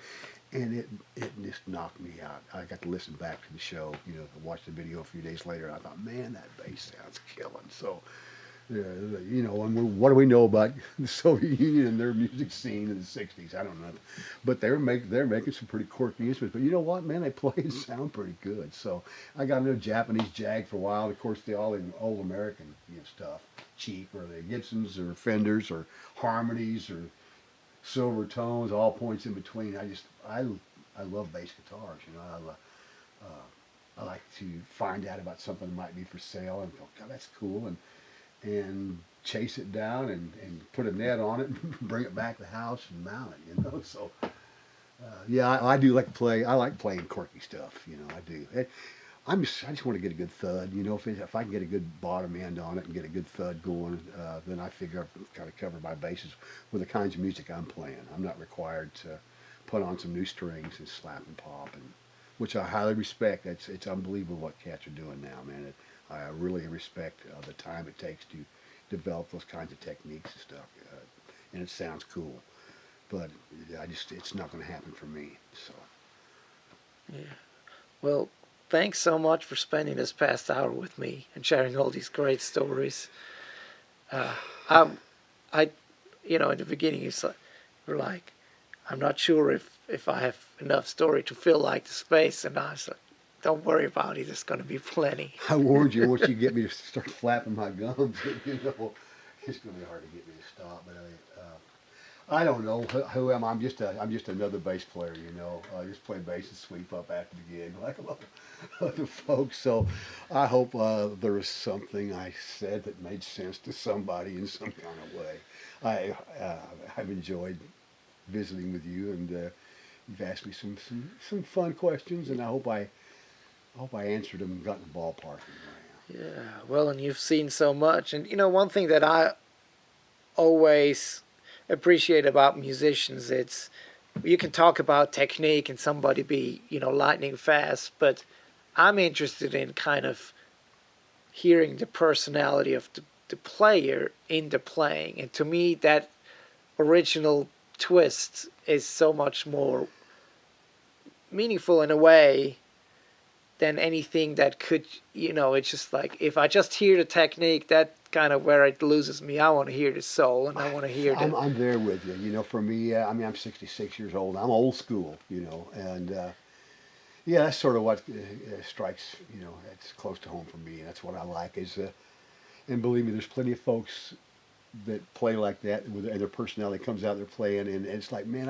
and it just knocked me out. I got to listen back to the show, you know, watch the video a few days later, and I thought, man, that bass sounds killing. So. You know, and what do we know about the Soviet Union and their music scene in the '60s? I don't know, but they're making some pretty quirky instruments. But you know what, man, they play and sound pretty good. So I got into Japanese Jag for a while. Of course, the all old American, you know, stuff, cheap, or the Gibsons or Fenders or Harmonies or Silver Tones, all points in between. I love bass guitars. You know, I like to find out about something that might be for sale and go, God, that's cool, and chase it down and put a net on it and bring it back to the house and mount it, you know. So, yeah, I do like to play. I like playing quirky stuff, you know. I do. I just want to get a good thud, you know. If I can get a good bottom end on it and get a good thud going, then I figure I've kind of covered my bases with the kinds of music I'm playing. I'm not required to put on some new strings and slap and pop, which I highly respect. It's unbelievable what cats are doing now, man. I really respect the time it takes to develop those kinds of techniques and stuff, and it sounds cool. But it's not going to happen for me. So. Yeah. Well, thanks so much for spending this past hour with me and sharing all these great stories. You know, in the beginning, you were like, I'm not sure if I have enough story to fill like the space, and I was like, don't worry about it. There's going to be plenty. I warned you once you get me to start flapping my gums, you know, it's going to be hard to get me to stop. But I don't know who am I. I'm just another bass player, you know. I just play bass and sweep up after the gig like a lot of other folks. So I hope there was something I said that made sense to somebody in some kind of way. I've enjoyed visiting with you, and you've asked me some fun questions, and I hope I answered them and got in the ballpark. Yeah, well, and you've seen so much. And, you know, one thing that I always appreciate about musicians, it's you can talk about technique and somebody be, you know, lightning fast, but I'm interested in kind of hearing the personality of the player in the playing. And to me, that original twist is so much more meaningful in a way than anything that could, you know, it's just like, if I just hear the technique, that kind of where it loses me. I want to hear the soul, and I want to hear the... I'm there with you. You know, for me, I mean, I'm 66 years old. I'm old school, you know, and yeah, that's sort of what strikes, you know, it's close to home for me. And that's what I like is, and believe me, there's plenty of folks that play like that, and their personality comes out, they're playing, and it's like, man,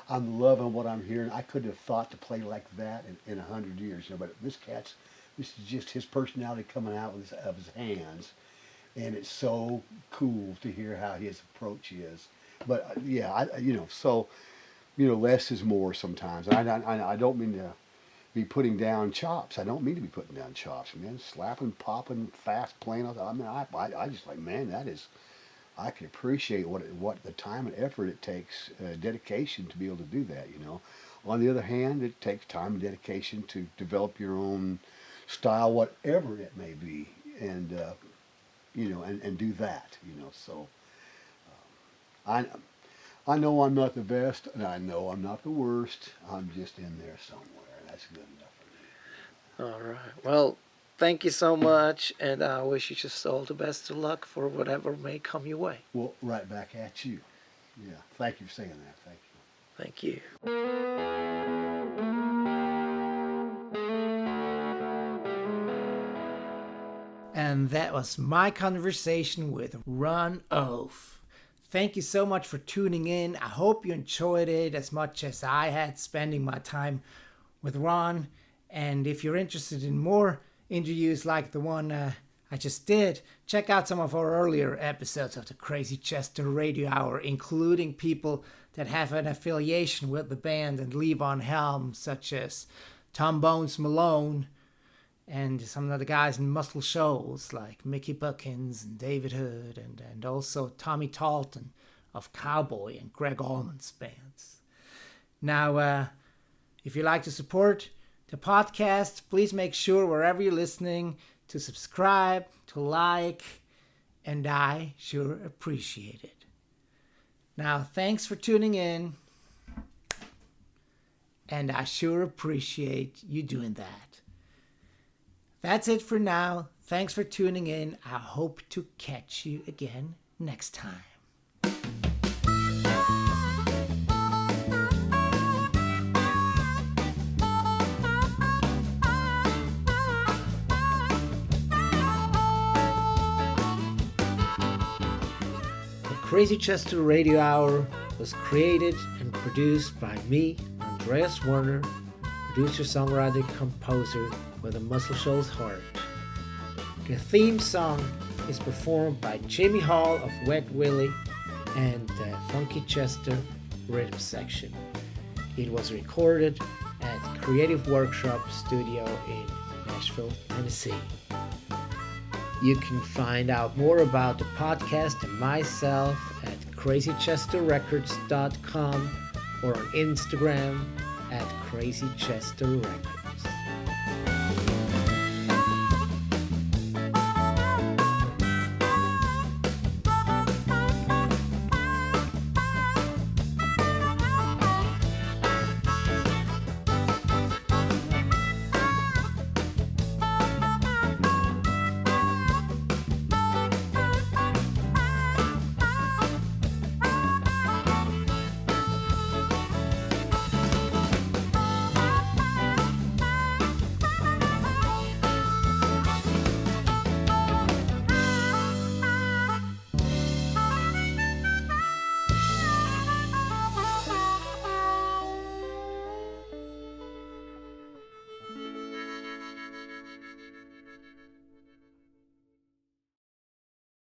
I'm loving what I'm hearing. I couldn't have thought to play like that in 100 years, you know, but this cat's this is just his personality coming out of his hands, and it's so cool to hear how his approach is. But yeah, less is more sometimes. I don't mean to be putting down chops. I don't mean to be putting down chops, man. Slapping, popping, fast playing. I mean, I just like, man, that is. I can appreciate what the time and effort it takes, dedication to be able to do that. On the other hand, it takes time and dedication to develop your own style, whatever it may be, and and do that. So I know I'm not the best, and I know I'm not the worst. I'm just in there somewhere, and that's good enough for me. All right. Well, thank you so much, and I wish you just all the best of luck for whatever may come your way. Well, right back at you. Yeah. Thank you for saying that. Thank you. Thank you. And that was my conversation with Ron Eoff. Thank you so much for tuning in. I hope you enjoyed it as much as I had spending my time with Ron. And if you're interested in more interviews like the one I just did, check out some of our earlier episodes of the Crazy Chester Radio Hour, including people that have an affiliation with the band and Levon Helm, such as Tom Bones Malone, and some of the guys in Muscle Shoals like Mickey Buckins and David Hood, and also Tommy Talton of Cowboy and Greg Allman's bands. Now, if you like to support the podcast, please make sure wherever you're listening to subscribe, to like, and I sure appreciate it. Now, thanks for tuning in, and I sure appreciate you doing that. That's it for now. Thanks for tuning in. I hope to catch you again next time. The Crazy Chester Radio Hour was created and produced by me, Andreas Werner, producer, songwriter, composer with a Muscle Shoals heart. The theme song is performed by Jimmy Hall of Wet Willie and the Funky Chester Rhythm Section. It was recorded at Creative Workshop Studio in Nashville, Tennessee. You can find out more about the podcast and myself at crazychesterrecords.com or on Instagram at crazychesterrecords.